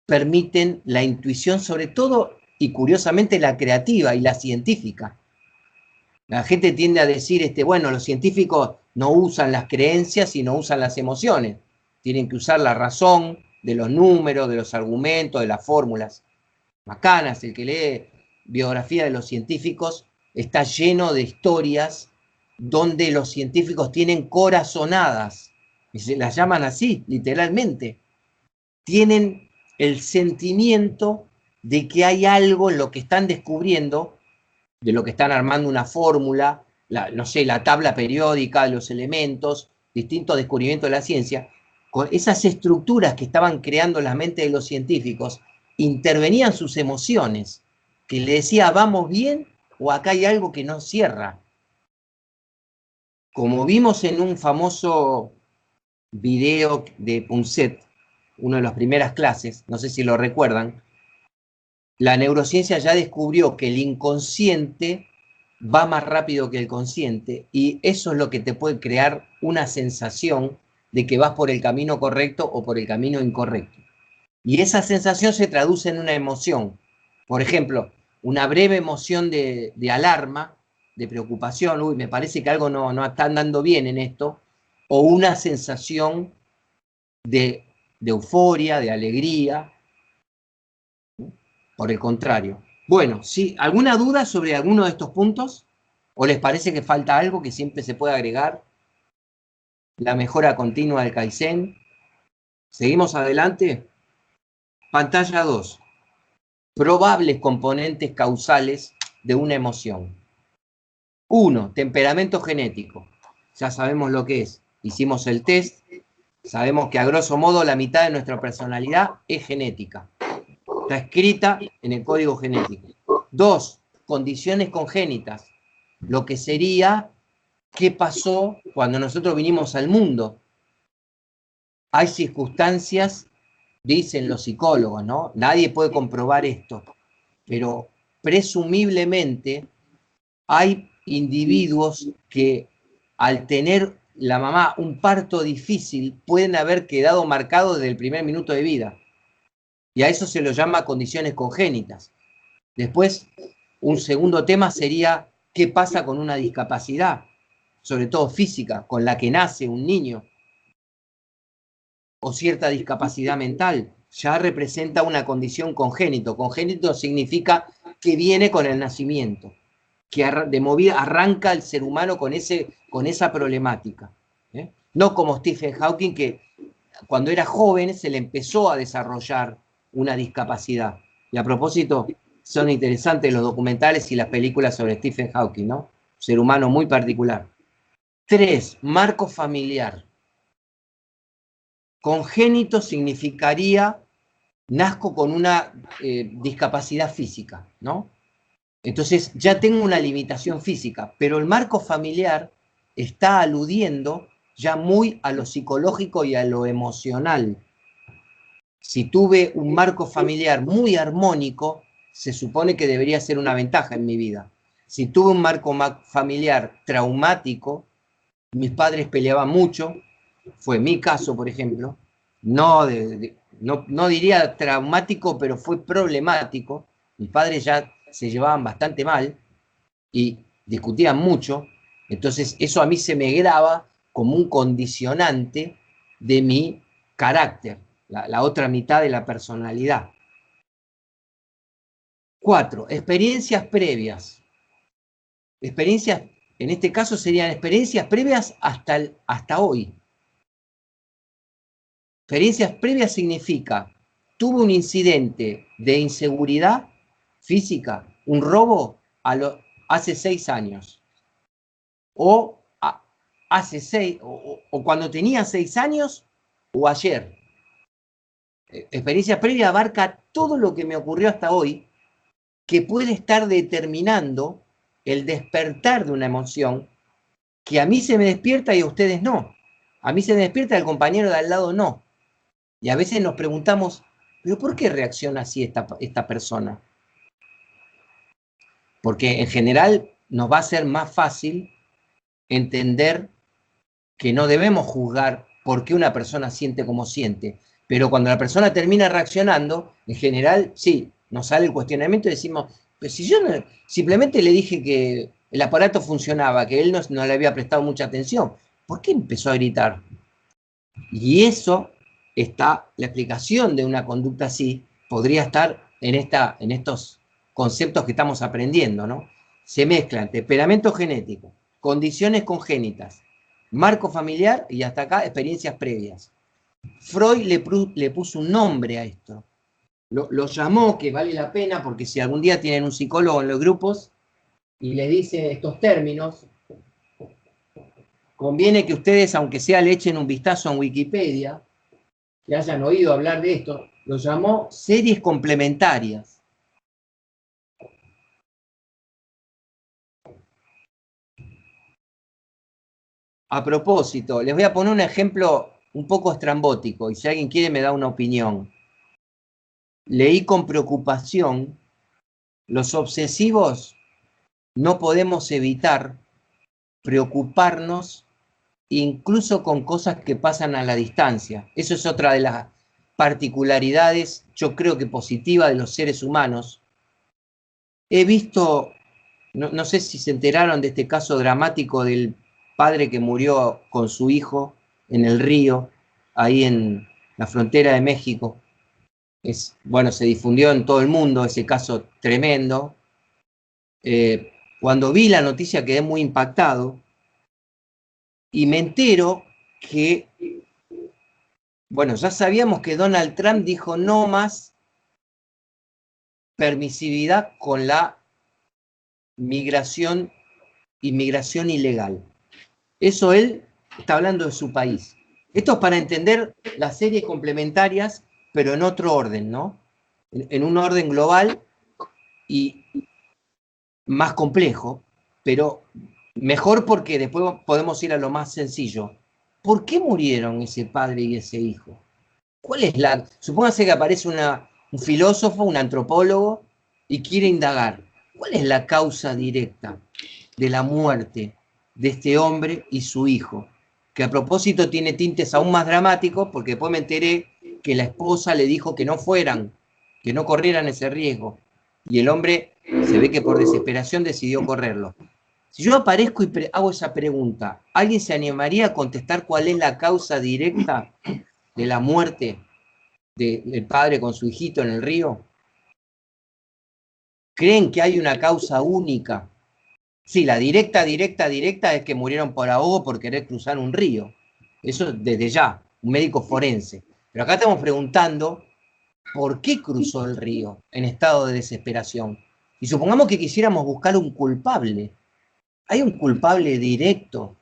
permiten la intuición, sobre todo y curiosamente la creativa y la científica. La gente tiende a decir, bueno, los científicos no usan las creencias y no usan las emociones. Tienen que usar la razón de los números, de los argumentos, de las fórmulas. Macanas, el que lee biografía de los científicos, está lleno de historias donde los científicos tienen corazonadas, y se las llaman así, literalmente. Tienen el sentimiento de que hay algo en lo que están descubriendo, de lo que están armando una fórmula, no sé, la tabla periódica, los elementos, distintos descubrimientos de la ciencia, con esas estructuras que estaban creando en la mente de los científicos, intervenían sus emociones, que le decía, vamos bien o acá hay algo que no cierra. Como vimos en un famoso video de Punset, una de las primeras clases, no sé si lo recuerdan, la neurociencia ya descubrió que el inconsciente va más rápido que el consciente y eso es lo que te puede crear una sensación de que vas por el camino correcto o por el camino incorrecto. Y esa sensación se traduce en una emoción. Por ejemplo, una breve emoción de alarma, de preocupación, uy, me parece que algo no está andando bien en esto, o una sensación de euforia, de alegría, por el contrario. Bueno, ¿sí? ¿Alguna duda sobre alguno de estos puntos? ¿O les parece que falta algo que siempre se puede agregar? La mejora continua del Kaizen. ¿Seguimos adelante? Pantalla 2. Probables componentes causales de una emoción. 1. Temperamento genético. Ya sabemos lo que es. Hicimos el test. Sabemos que a grosso modo la mitad de nuestra personalidad es genética. Está escrita en el código genético. 2. Condiciones congénitas. Lo que sería, ¿qué pasó cuando nosotros vinimos al mundo? Hay circunstancias, dicen los psicólogos, ¿no? Nadie puede comprobar esto, pero presumiblemente hay individuos que al tener la mamá un parto difícil pueden haber quedado marcados desde el primer minuto de vida. Y a eso se lo llama condiciones congénitas. Después, un segundo tema sería qué pasa con una discapacidad, sobre todo física, con la que nace un niño, o cierta discapacidad mental. Ya representa una condición congénito. Congénito significa que viene con el nacimiento, que de movida arranca el ser humano con esa problemática. No como Stephen Hawking, que cuando era joven se le empezó a desarrollar una discapacidad. Y a propósito, son interesantes los documentales y las películas sobre Stephen Hawking, ¿no? Ser humano muy particular. 3. Marco familiar. Congénito significaría nazco con una discapacidad física, ¿no? Entonces ya tengo una limitación física, pero el marco familiar está aludiendo ya muy a lo psicológico y a lo emocional. Si tuve un marco familiar muy armónico, se supone que debería ser una ventaja en mi vida. Si tuve un marco familiar traumático, mis padres peleaban mucho, fue mi caso, por ejemplo, no diría traumático, pero fue problemático. Mis padres ya se llevaban bastante mal y discutían mucho, entonces eso a mí se me graba como un condicionante de mi carácter, la otra mitad de la personalidad. 4. Experiencias previas. Experiencias, en este caso serían experiencias previas hasta hoy. Experiencias previas significa, tuve un incidente de inseguridad física, un robo hace 6 años. O hace 6, o cuando tenía 6 años, o ayer. Experiencia previa abarca todo lo que me ocurrió hasta hoy, que puede estar determinando el despertar de una emoción que a mí se me despierta y a ustedes no. A mí se me despierta, al compañero de al lado no. Y a veces nos preguntamos, ¿pero por qué reacciona así esta persona? Porque en general nos va a ser más fácil entender que no debemos juzgar por qué una persona siente como siente. Pero cuando la persona termina reaccionando, en general, sí, nos sale el cuestionamiento y decimos, pues si yo simplemente le dije que el aparato funcionaba, que él no le había prestado mucha atención, ¿por qué empezó a gritar? Y eso está, la explicación de una conducta así, podría estar en estos conceptos que estamos aprendiendo, ¿no? Se mezclan temperamento genético, condiciones congénitas, marco familiar y hasta acá experiencias previas. Freud le puso un nombre a esto. Lo llamó, que vale la pena, porque si algún día tienen un psicólogo en los grupos y le dice estos términos, conviene que ustedes, aunque sea, le echen un vistazo en Wikipedia, que hayan oído hablar de esto, lo llamó series complementarias. A propósito, les voy a poner un ejemplo un poco estrambótico y si alguien quiere me da una opinión. Leí con preocupación, los obsesivos no podemos evitar preocuparnos incluso con cosas que pasan a la distancia. Eso es otra de las particularidades, yo creo que positiva, de los seres humanos. He visto, no sé si se enteraron de este caso dramático del padre que murió con su hijo en el río, ahí en la frontera de México. Bueno, se difundió en todo el mundo ese caso tremendo. Cuando vi la noticia quedé muy impactado y me entero que, bueno, ya sabíamos que Donald Trump dijo no más permisividad con la inmigración ilegal. Eso él está hablando de su país. Esto es para entender las series complementarias, pero en otro orden, ¿no? En un orden global y más complejo, pero mejor porque después podemos ir a lo más sencillo. ¿Por qué murieron ese padre y ese hijo? ¿Cuál es la...? Supóngase que aparece un filósofo, un antropólogo, y quiere indagar. ¿Cuál es la causa directa de la muerte de este hombre y su hijo? Que a propósito tiene tintes aún más dramáticos, porque después me enteré que la esposa le dijo que no fueran, que no corrieran ese riesgo. Y el hombre se ve que por desesperación decidió correrlo. Si yo aparezco y hago esa pregunta, ¿alguien se animaría a contestar cuál es la causa directa de la muerte del padre con su hijito en el río? ¿Creen que hay una causa única? Sí, la directa es que murieron por ahogo por querer cruzar un río. Eso desde ya, un médico forense. Pero acá estamos preguntando por qué cruzó el río en estado de desesperación. Y supongamos que quisiéramos buscar un culpable. ¿Hay un culpable directo?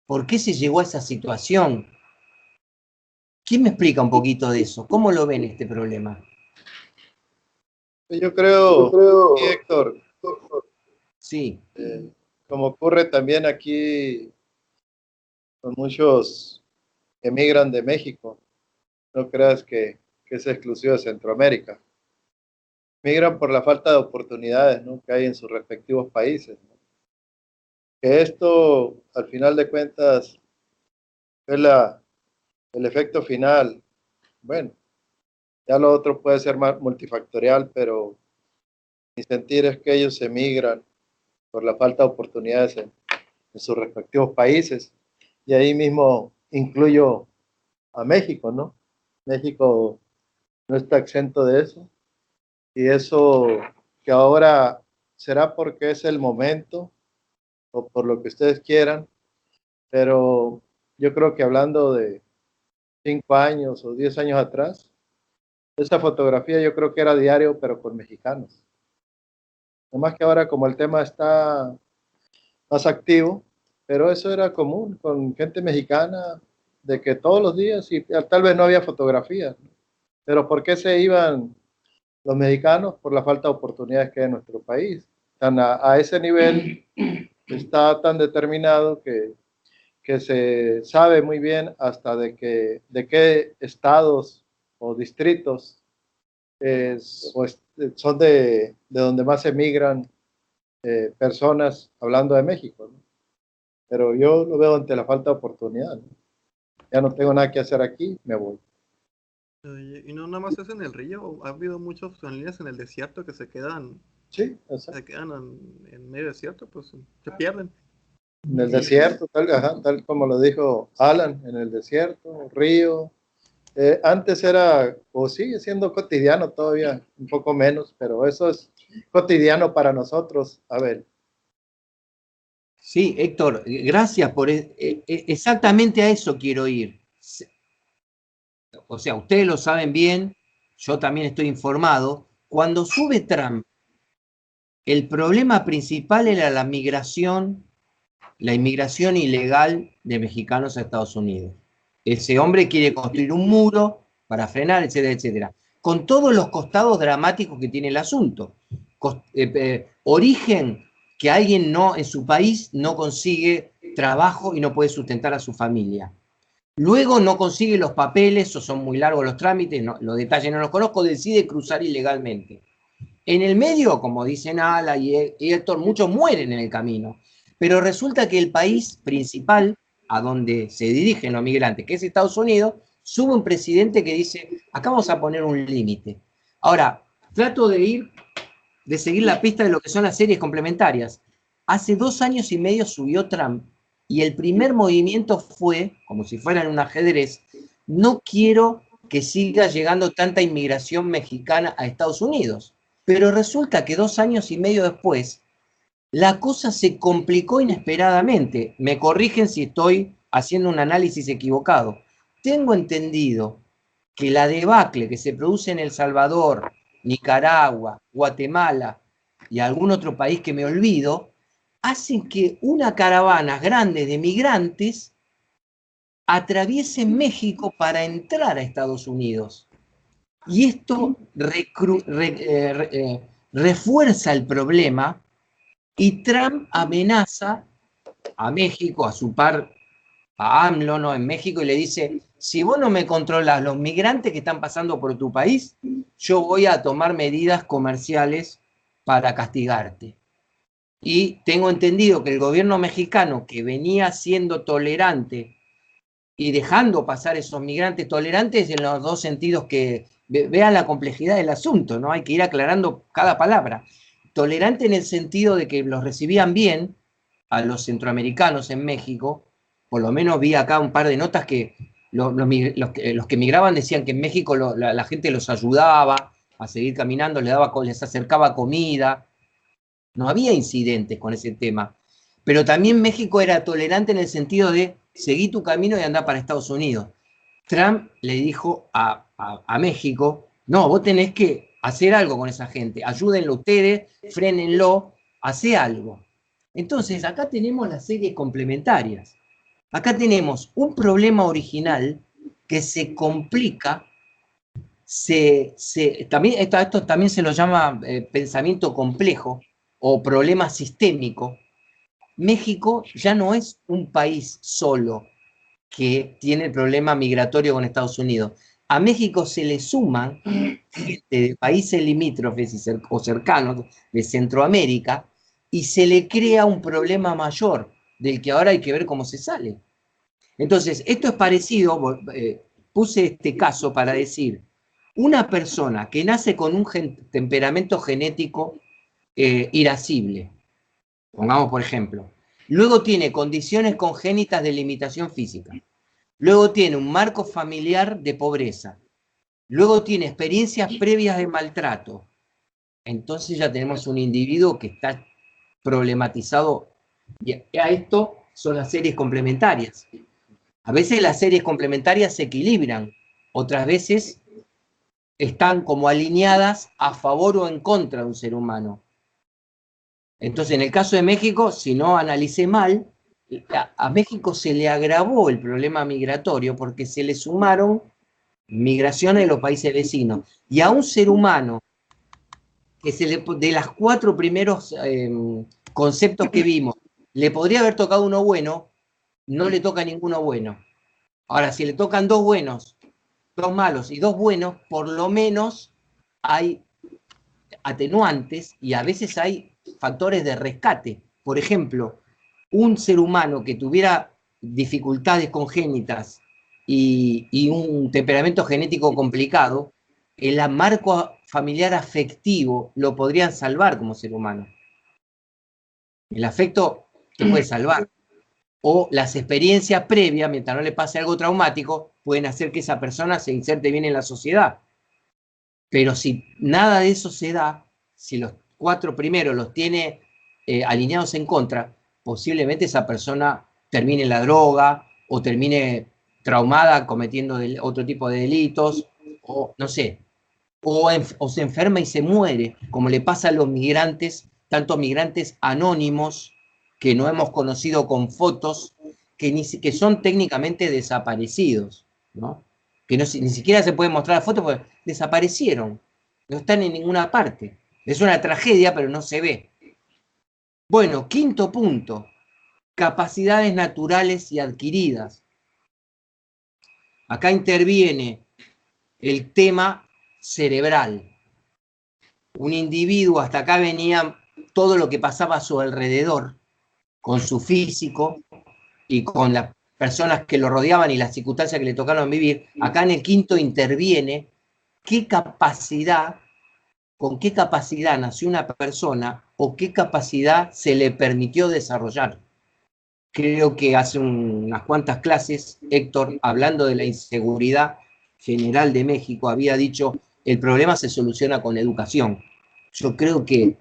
¿Por qué se llegó a esa situación? ¿Quién me explica un poquito de eso? ¿Cómo lo ven este problema? Yo creo, sí, Héctor, Sí. como ocurre también aquí Con muchos que emigran de México. No creas que es exclusivo de Centroamérica. Migran por la falta de oportunidades, ¿no?, que hay en sus respectivos países, ¿no? Que esto, al final de cuentas, es el efecto final. Bueno, ya lo otro puede ser más multifactorial, pero mi sentir es que ellos emigran por la falta de oportunidades en sus respectivos países. Y ahí mismo incluyo a México, ¿no? México no está exento de eso. Y eso que ahora será porque es el momento o por lo que ustedes quieran, pero yo creo que hablando de 5 años o 10 años atrás, esa fotografía yo creo que era diario, pero con mexicanos. Además que ahora como el tema está más activo, pero eso era común con gente mexicana, de que todos los días, y tal vez no había fotografías, ¿no? Pero ¿por qué se iban los mexicanos? Por la falta de oportunidades que hay en nuestro país. A ese nivel está tan determinado que se sabe muy bien hasta de qué estados o distritos son de donde más emigran personas, hablando de México, ¿no? Pero yo lo veo ante la falta de oportunidad, ¿no? Ya no tengo nada que hacer aquí, me voy. Y no nada más es en el río, ha habido muchas familias en el desierto que Sí, se quedan en medio desierto, pues se pierden. en el desierto, tal como lo dijo Alan, en el desierto, río. Antes era, o sigue siendo cotidiano todavía, un poco menos, pero eso es cotidiano para nosotros. A ver. Sí, Héctor, gracias por exactamente a eso quiero ir. O sea, ustedes lo saben bien, yo también estoy informado. Cuando sube Trump, el problema principal era la inmigración ilegal de mexicanos a Estados Unidos. Ese hombre quiere construir un muro para frenar, etcétera, etcétera. Con todos los costados dramáticos que tiene el asunto. Origen, que alguien en su país no consigue trabajo y no puede sustentar a su familia. Luego no consigue los papeles o son muy largos los trámites, los detalles no los conozco, decide cruzar ilegalmente. En el medio, como dicen Ala y Héctor, muchos mueren en el camino. Pero resulta que el país principal a donde se dirigen los migrantes, que es Estados Unidos, sube un presidente que dice, acá vamos a poner un límite. Ahora, trato de seguir la pista de lo que son las series complementarias. Hace 2 años y medio subió Trump y el primer movimiento fue, como si fuera en un ajedrez, no quiero que siga llegando tanta inmigración mexicana a Estados Unidos. Pero resulta que 2 años y medio después, la cosa se complicó inesperadamente. Me corrigen si estoy haciendo un análisis equivocado. Tengo entendido que la debacle que se produce en El Salvador, Nicaragua, Guatemala y algún otro país que me olvido, hacen que una caravana grande de migrantes atraviese México para entrar a Estados Unidos. Y esto refuerza el problema y Trump amenaza a México, a su par, a AMLO, ¿no?, en México, y le dice, si vos no me controlas los migrantes que están pasando por tu país, yo voy a tomar medidas comerciales para castigarte. Y tengo entendido que el gobierno mexicano, que venía siendo tolerante y dejando pasar esos migrantes, tolerantes en los dos sentidos, que vean la complejidad del asunto, ¿no? Hay que ir aclarando cada palabra. Tolerante en el sentido de que los recibían bien a los centroamericanos en México. Por lo menos vi acá un par de notas que los que migraban decían que en México la gente los ayudaba a seguir caminando, les acercaba comida. No había incidentes con ese tema. Pero también México era tolerante en el sentido de seguí tu camino y andá para Estados Unidos. Trump le dijo a México, no, vos tenés que hacer algo con esa gente, ayúdenlo ustedes, frénenlo, hacé algo. Entonces, acá tenemos las series complementarias. Acá tenemos un problema original que se complica, también, esto también se lo llama pensamiento complejo o problema sistémico. México ya no es un país solo, que tiene el problema migratorio con Estados Unidos. A México se le suman gente de países limítrofes o cercanos de Centroamérica y se le crea un problema mayor del que ahora hay que ver cómo se sale. Entonces, esto es parecido, puse este caso para decir, una persona que nace con un temperamento genético irascible, pongamos por ejemplo, luego tiene condiciones congénitas de limitación física, luego tiene un marco familiar de pobreza, luego tiene experiencias previas de maltrato, entonces ya tenemos un individuo que está problematizado, y a esto son las series complementarias. A veces las series complementarias se equilibran, otras veces están como alineadas a favor o en contra de un ser humano. Entonces, en el caso de México, si no analicé mal, a México se le agravó el problema migratorio porque se le sumaron migraciones de los países vecinos. Y a un ser humano, que de los 4 primeros conceptos que vimos, le podría haber tocado uno bueno, no le toca ninguno bueno. Ahora, si le tocan 2 buenos, 2 malos y 2 buenos, por lo menos hay atenuantes y a veces hay factores de rescate. Por ejemplo, un ser humano que tuviera dificultades congénitas y un temperamento genético complicado, el marco familiar afectivo lo podrían salvar como ser humano. El afecto te puede salvar. O las experiencias previas, mientras no le pase algo traumático, pueden hacer que esa persona se inserte bien en la sociedad. Pero si nada de eso se da, si los 4 primeros los tiene alineados en contra, posiblemente esa persona termine en la droga o termine traumada cometiendo otro tipo de delitos, o no sé, o se enferma y se muere, como le pasa a los migrantes, tanto migrantes anónimos que no hemos conocido con fotos, que son técnicamente desaparecidos, ¿no? Que ni siquiera se puede mostrar la foto porque desaparecieron, no están en ninguna parte. Es una tragedia, pero no se ve. Bueno, 5.º punto, capacidades naturales y adquiridas. Acá interviene el tema cerebral. Un individuo, hasta acá venía todo lo que pasaba a su alrededor, con su físico y con las personas que lo rodeaban y las circunstancias que le tocaron vivir. Acá en el 5.º interviene con qué capacidad nació una persona o qué capacidad se le permitió desarrollar. Creo que hace unas cuantas clases, Héctor, hablando de la inseguridad general de México, había dicho, el problema se soluciona con educación. Yo creo que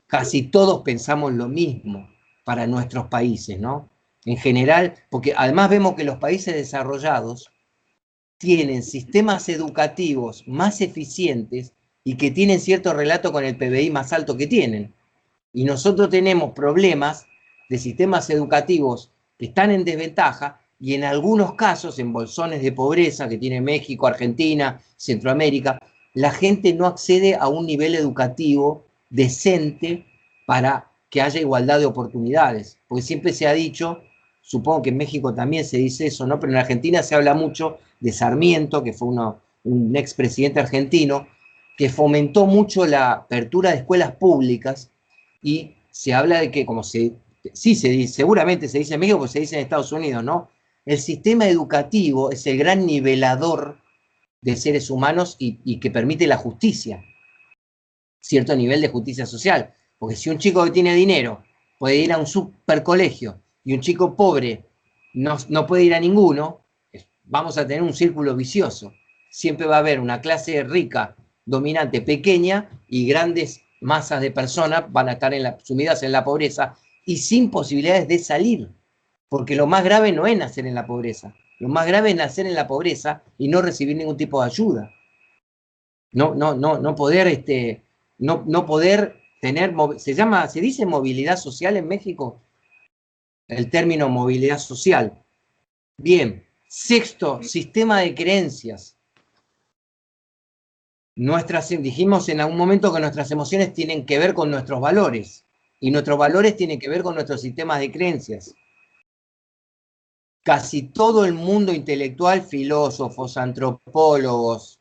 casi todos pensamos lo mismo para nuestros países, ¿no? En general, porque además vemos que los países desarrollados tienen sistemas educativos más eficientes y que tienen cierto relato con el PBI más alto que tienen. Y nosotros tenemos problemas de sistemas educativos que están en desventaja y en algunos casos, en bolsones de pobreza que tiene México, Argentina, Centroamérica, la gente no accede a un nivel educativo decente para que haya igualdad de oportunidades. Porque siempre se ha dicho, supongo que en México también se dice eso, ¿no? Pero en Argentina se habla mucho de Sarmiento, que fue un expresidente argentino, que fomentó mucho la apertura de escuelas públicas y se habla de que, como sí se dice, seguramente se dice en México, porque se dice en Estados Unidos, ¿no? El sistema educativo es el gran nivelador de seres humanos y que permite la justicia, cierto nivel de justicia social. Porque si un chico que tiene dinero puede ir a un supercolegio y un chico pobre no puede ir a ninguno, vamos a tener un círculo vicioso. Siempre va a haber una clase rica, dominante, pequeña, y grandes masas de personas van a estar sumidas en la pobreza y sin posibilidades de salir. Porque lo más grave no es nacer en la pobreza. Lo más grave es nacer en la pobreza y no recibir ningún tipo de ayuda. No poder tener, se dice movilidad social en México, el término movilidad social. Bien, 6.º, sistema de creencias. Dijimos en algún momento que nuestras emociones tienen que ver con nuestros valores, y nuestros valores tienen que ver con nuestros sistemas de creencias. casi todo el mundo intelectual, filósofos, antropólogos,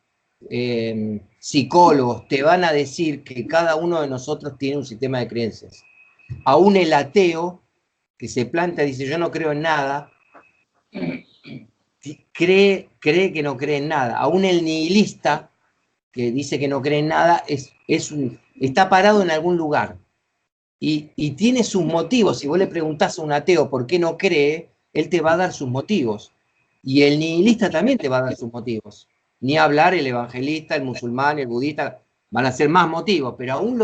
psicólogos, te van a decir que cada uno de nosotros tiene un sistema de creencias. Aún el ateo que se planta y dice yo no creo en nada, cree que no cree en nada. Aún el nihilista que dice que no cree en nada está parado en algún lugar y tiene sus motivos. Si vos le preguntás a un ateo por qué no cree, él te va a dar sus motivos. Y el nihilista también te va a dar sus motivos. Ni hablar el evangelista, el musulmán, el budista, van a ser más motivos, pero aún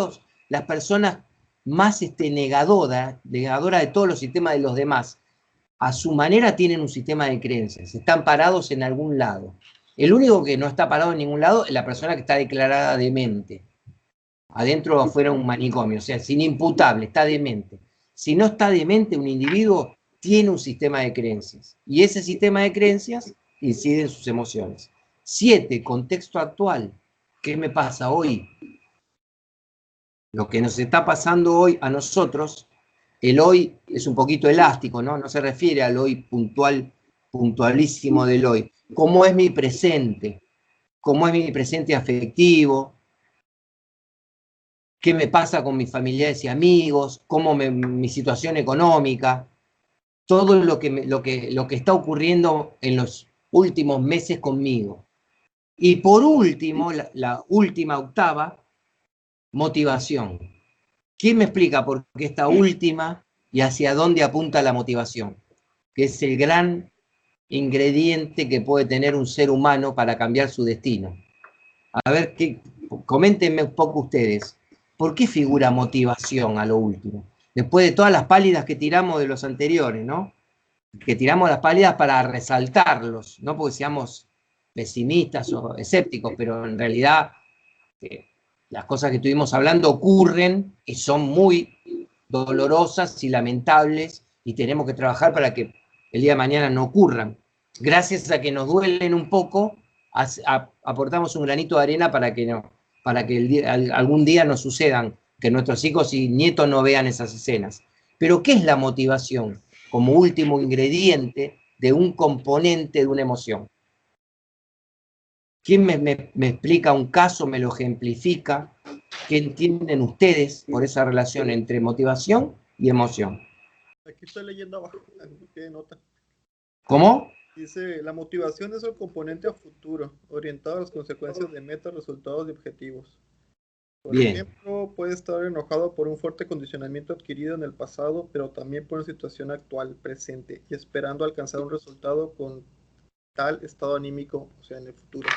las personas más negadoras de todos los sistemas de los demás, a su manera tienen un sistema de creencias, están parados en algún lado. El único que no está parado en ningún lado es la persona que está declarada demente. Adentro o afuera un manicomio, o sea, es inimputable, está demente. Si no está demente, un individuo tiene un sistema de creencias. Y ese sistema de creencias incide en sus emociones. 7, contexto actual. ¿Qué me pasa hoy? Lo que nos está pasando hoy a nosotros, el hoy es un poquito elástico, ¿no? No se refiere al hoy puntualísimo del hoy. ¿Cómo es mi presente? ¿Cómo es mi presente afectivo? ¿Qué me pasa con mis familiares y amigos? ¿Cómo mi situación económica? Todo lo que está ocurriendo en los últimos meses conmigo. Y por último, la última octava, motivación. ¿Quién me explica por qué esta última y hacia dónde apunta la motivación? Que es el gran ingrediente que puede tener un ser humano para cambiar su destino. A ver, coméntenme un poco ustedes. ¿Por qué figura motivación a lo último? Después de todas las pálidas que tiramos de los anteriores, ¿no? Que tiramos las pálidas para resaltarlos, no porque seamos pesimistas o escépticos, pero en realidad las cosas que estuvimos hablando ocurren y son muy dolorosas y lamentables y tenemos que trabajar para que el día de mañana no ocurran. Gracias a que nos duelen un poco, aportamos un granito de arena para que algún día nos sucedan, que nuestros hijos y nietos no vean esas escenas. Pero ¿qué es la motivación? Como último ingrediente de un componente de una emoción. ¿Quién me explica un caso, me lo ejemplifica? ¿Qué entienden ustedes por esa relación entre motivación y emoción? Aquí estoy leyendo abajo, ¿qué nota? ¿Cómo? Dice, la motivación es el componente a futuro, orientado a las consecuencias de metas, resultados y objetivos. Por ejemplo, puede estar enojado por un fuerte condicionamiento adquirido en el pasado, pero también por una situación actual, presente, y esperando alcanzar un resultado con tal estado anímico, o sea, en el futuro.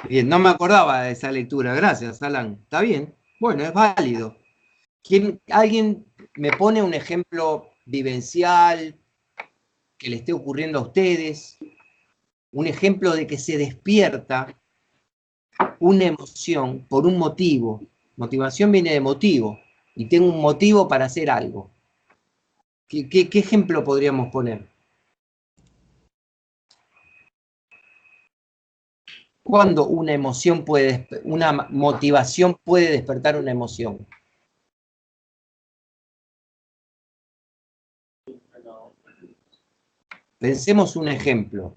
Bien, no me acordaba de esa lectura, gracias, Alan. Está bien, bueno, es válido. ¿Alguien me pone un ejemplo vivencial que le esté ocurriendo a ustedes? Un ejemplo de que se despierta una emoción por un motivo. Motivación viene de motivo, y tengo un motivo para hacer algo. ¿Qué ejemplo podríamos poner? ¿Cuándo una motivación puede despertar una emoción? Pensemos un ejemplo.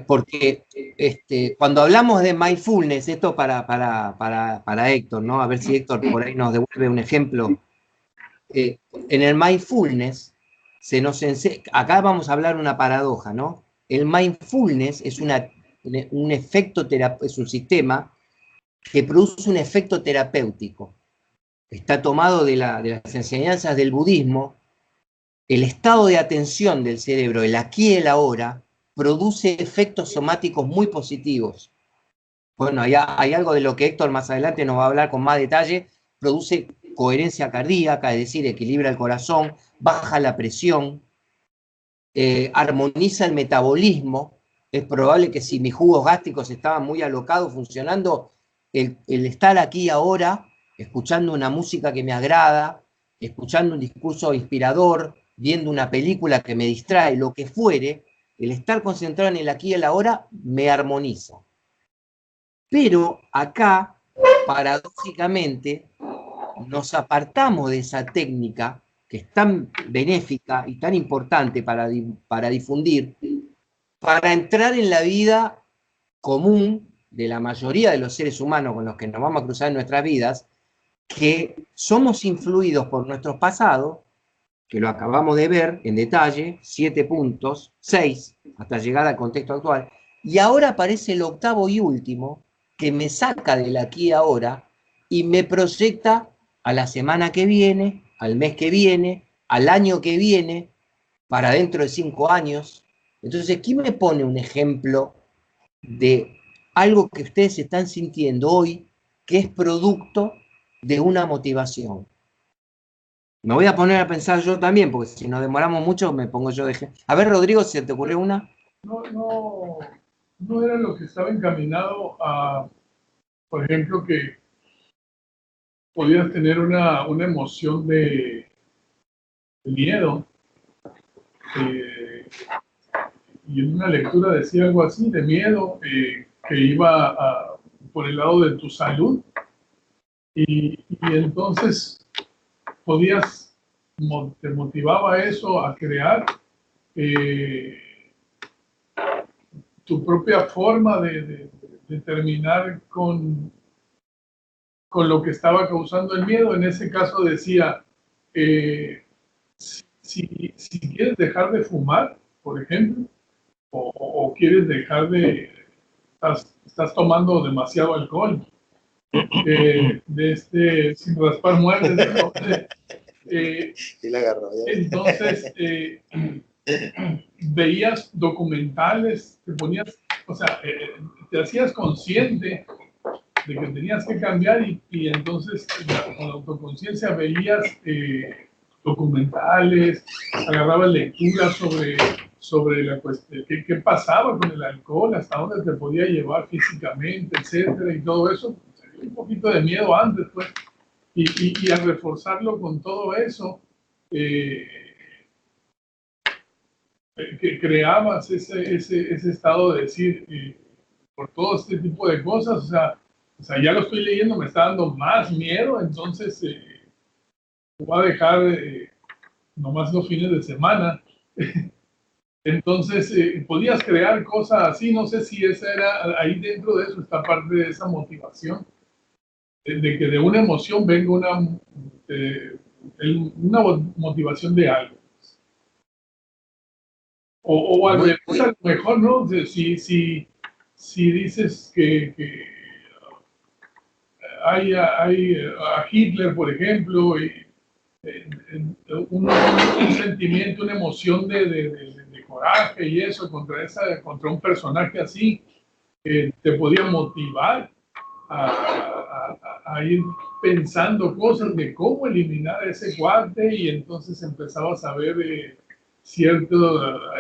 Porque cuando hablamos de mindfulness, esto para Héctor, ¿no? A ver si Héctor por ahí nos devuelve un ejemplo. En el mindfulness, acá vamos a hablar una paradoja, ¿no? El mindfulness es un efecto es un sistema que produce un efecto terapéutico. Está tomado de las enseñanzas del budismo. El estado de atención del cerebro, el aquí y el ahora, produce efectos somáticos muy positivos. Bueno, hay algo de lo que Héctor más adelante nos va a hablar con más detalle. Produce coherencia cardíaca, es decir, equilibra el corazón, baja la presión, armoniza el metabolismo. Es probable que si mis jugos gástricos estaban muy alocados funcionando, el estar aquí ahora, escuchando una música que me agrada, escuchando un discurso inspirador, viendo una película que me distrae, lo que fuere, el estar concentrado en el aquí y el ahora me armoniza. Pero acá, paradójicamente, nos apartamos de esa técnica que es tan benéfica y tan importante para difundir, para entrar en la vida común de la mayoría de los seres humanos con los que nos vamos a cruzar en nuestras vidas, que somos influidos por nuestros pasados, que lo acabamos de ver en detalle, 7 puntos, 6, hasta llegar al contexto actual, y ahora aparece el octavo y último, que me saca del aquí y ahora, y me proyecta a la semana que viene, al mes que viene, al año que viene, para dentro de 5 años. Entonces, ¿quién me pone un ejemplo de algo que ustedes están sintiendo hoy, que es producto de una motivación? Me voy a poner a pensar yo también, porque si nos demoramos mucho, me pongo yo de ejemplo. A ver, Rodrigo, ¿se te ocurrió una? No era lo que estaba encaminado a, por ejemplo, que podías tener una emoción de miedo. Y en una lectura decía algo así, de miedo, que iba por el lado de tu salud. Y entonces te motivaba eso a crear tu propia forma de terminar con lo que estaba causando el miedo. En ese caso decía, si quieres dejar de fumar, por ejemplo, o quieres dejar estás tomando demasiado alcohol, sin raspar muertes, y la agarró, entonces veías documentales, te ponías, o sea, te hacías consciente de que tenías que cambiar y entonces con la autoconciencia veías documentales, agarrabas lecturas sobre la cuestión, qué pasaba con el alcohol, hasta dónde te podía llevar físicamente, etcétera, y todo eso. Un poquito de miedo antes, pues, y al reforzarlo con todo eso, que creabas ese estado de decir, por todo este tipo de cosas, o sea, ya lo estoy leyendo, me está dando más miedo, entonces voy a dejar nomás los fines de semana. Entonces, podías crear cosas así, no sé si esa era, ahí dentro de eso está parte de esa motivación, de que de una emoción venga una motivación de algo. O a lo mejor, ¿no? Si dices que hay a Hitler, por ejemplo, un sentimiento, una emoción de coraje y eso contra un personaje así, te podía motivar a ir pensando cosas de cómo eliminar a ese cuate, y entonces empezabas a ver a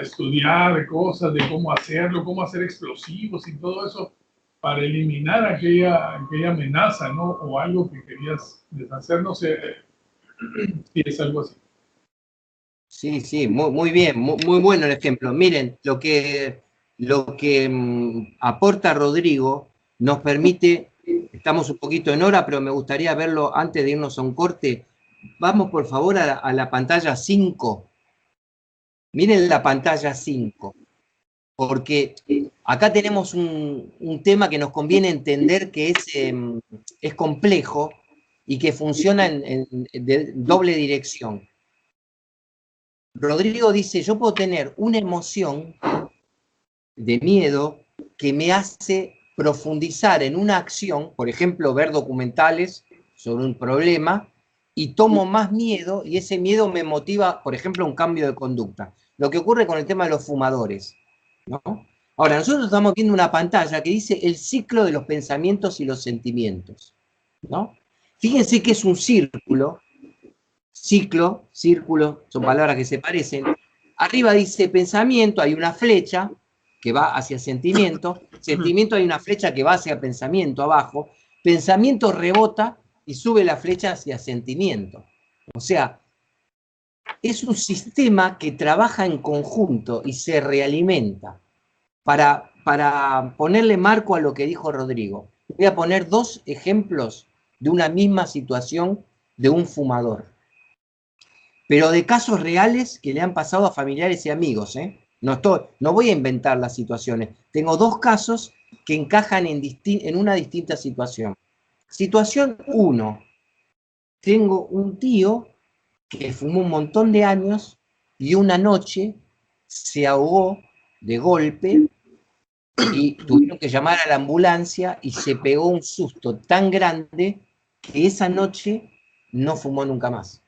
estudiar cosas de cómo hacerlo, cómo hacer explosivos y todo eso para eliminar aquella amenaza, ¿no? O algo que querías deshacer, no sé si es algo así. Sí, muy bien, muy bueno el ejemplo. Miren, lo que aporta Rodrigo nos permite, estamos un poquito en hora, pero me gustaría verlo antes de irnos a un corte. Vamos por favor a la pantalla 5. Miren la pantalla 5, porque acá tenemos un tema que nos conviene entender que es complejo y que funciona en doble dirección. Rodrigo dice, yo puedo tener una emoción de miedo que me hace profundizar en una acción, por ejemplo, ver documentales sobre un problema, y tomo más miedo, y ese miedo me motiva, por ejemplo, a un cambio de conducta. Lo que ocurre con el tema de los fumadores, ¿no? Ahora, nosotros estamos viendo una pantalla que dice el ciclo de los pensamientos y los sentimientos, ¿no? Fíjense que es un círculo, círculo, son palabras que se parecen. Arriba dice pensamiento, hay una flecha que va hacia sentimiento, sentimiento hay una flecha que va hacia pensamiento abajo, pensamiento rebota y sube la flecha hacia sentimiento. O sea, es un sistema que trabaja en conjunto y se realimenta. Para ponerle marco a lo que dijo Rodrigo, voy a poner 2 ejemplos de una misma situación de un fumador. pero de casos reales que le han pasado a familiares y amigos, ¿eh? No voy a inventar las situaciones. Tengo 2 casos que encajan en una distinta situación. Situación 1. Tengo un tío que fumó un montón de años y una noche se ahogó de golpe y tuvieron que llamar a la ambulancia y se pegó un susto tan grande que esa noche no fumó nunca más.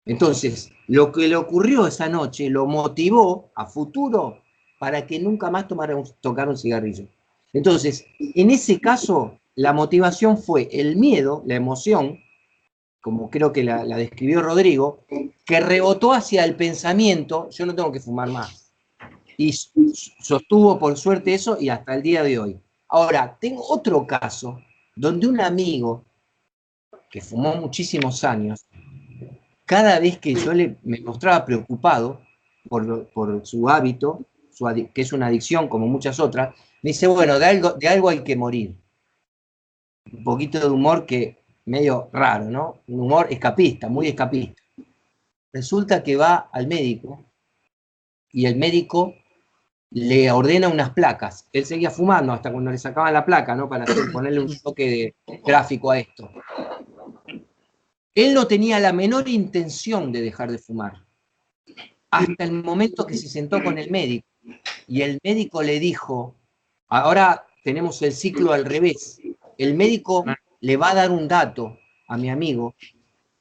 Entonces, lo que le ocurrió esa noche lo motivó a futuro para que nunca más tocara un cigarrillo. Entonces, en ese caso, la motivación fue el miedo, la emoción, como creo que la describió Rodrigo, que rebotó hacia el pensamiento, yo no tengo que fumar más. Y sostuvo por suerte eso y hasta el día de hoy. Ahora, tengo otro caso donde un amigo que fumó muchísimos años, cada vez que yo me mostraba preocupado por su hábito, que es una adicción como muchas otras, me dice, bueno, de algo hay que morir. Un poquito de humor que medio raro, ¿no? Un humor escapista, muy escapista. Resulta que va al médico y el médico le ordena unas placas. Él seguía fumando hasta cuando le sacaban la placa, ¿no? Para ponerle un toque gráfico a esto. Él no tenía la menor intención de dejar de fumar. Hasta el momento que se sentó con el médico. Y el médico le dijo, ahora tenemos el ciclo al revés. El médico le va a dar un dato a mi amigo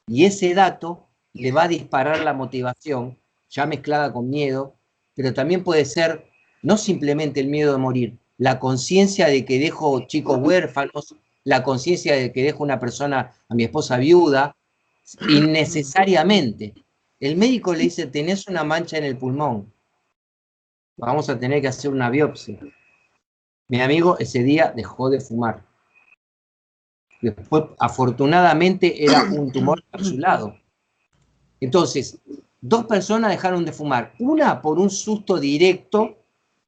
y ese dato le va a disparar la motivación, ya mezclada con miedo, pero también puede ser no simplemente el miedo de morir, la conciencia de que dejo chicos huérfanos, la conciencia de que dejo una persona, a mi esposa viuda, innecesariamente. El médico le dice, tenés una mancha en el pulmón, vamos a tener que hacer una biopsia. Mi amigo ese día dejó de fumar. Después, afortunadamente, era un tumor capsulado. Entonces, 2 personas dejaron de fumar. Una por un susto directo,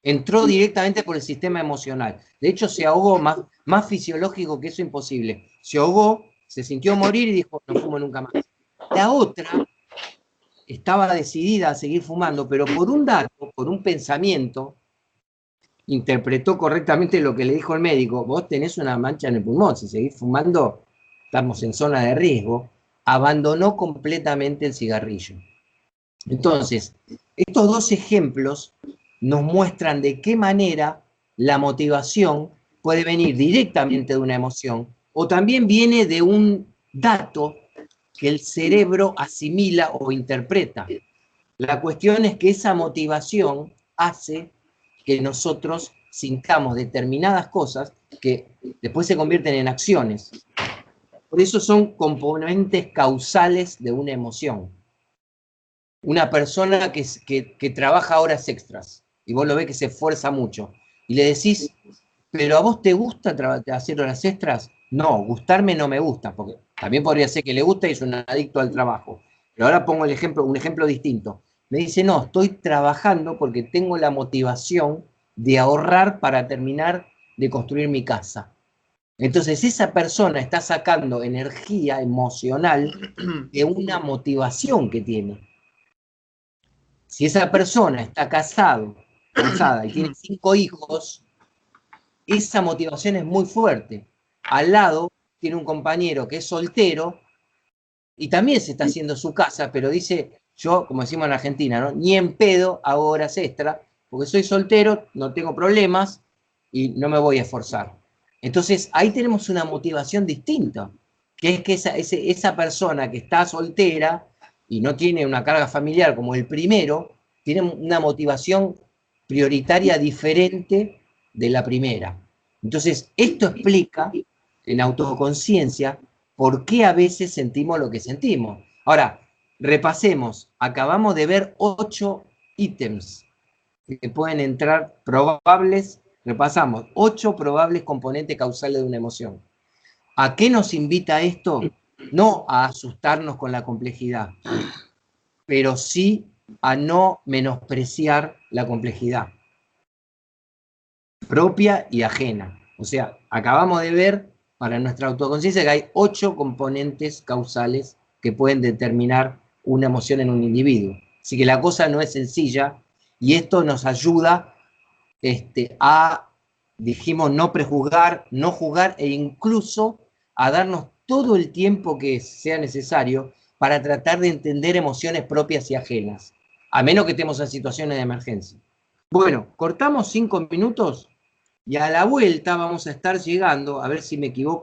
entró directamente por el sistema emocional. De hecho, se ahogó, más fisiológico que eso imposible. Se ahogó, se sintió morir y dijo, no fumo nunca más. La otra estaba decidida a seguir fumando, pero por un dato, por un pensamiento, interpretó correctamente lo que le dijo el médico, vos tenés una mancha en el pulmón, si seguís fumando estamos en zona de riesgo, abandonó completamente el cigarrillo. Entonces, estos 2 ejemplos nos muestran de qué manera la motivación puede venir directamente de una emoción o también viene de un dato que el cerebro asimila o interpreta. La cuestión es que esa motivación hace que nosotros sintamos determinadas cosas que después se convierten en acciones. Por eso son componentes causales de una emoción. Una persona que trabaja horas extras y vos lo ves que se esfuerza mucho y le decís, ¿pero a vos te gusta hacer horas extras? No, gustarme no me gusta, porque también podría ser que le gusta y es un adicto al trabajo. Pero ahora pongo un ejemplo distinto. Me dice, no, estoy trabajando porque tengo la motivación de ahorrar para terminar de construir mi casa. Entonces esa persona está sacando energía emocional de una motivación que tiene. Si esa persona está casada y tiene 5 hijos, esa motivación es muy fuerte. Al lado tiene un compañero que es soltero y también se está haciendo su casa, pero dice, yo, como decimos en Argentina, ¿no? Ni en pedo hago horas extra, porque soy soltero, no tengo problemas y no me voy a esforzar. Entonces, ahí tenemos una motivación distinta, que es que esa persona que está soltera y no tiene una carga familiar como el primero, tiene una motivación prioritaria diferente de la primera. Entonces, esto explica en autoconciencia por qué a veces sentimos lo que sentimos. Ahora, repasemos. Acabamos de ver 8 ítems que pueden entrar probables. Repasamos, 8 probables componentes causales de una emoción. ¿A qué nos invita esto? No a asustarnos con la complejidad, pero sí a no menospreciar la complejidad propia y ajena. O sea, acabamos de ver para nuestra autoconciencia que hay 8 componentes causales que pueden determinar una emoción en un individuo. Así que la cosa no es sencilla y esto nos ayuda a, dijimos, no prejuzgar, no juzgar e incluso a darnos todo el tiempo que sea necesario para tratar de entender emociones propias y ajenas, a menos que estemos en situaciones de emergencia. Bueno, cortamos 5 minutos y a la vuelta vamos a estar llegando, a ver si me equivoco,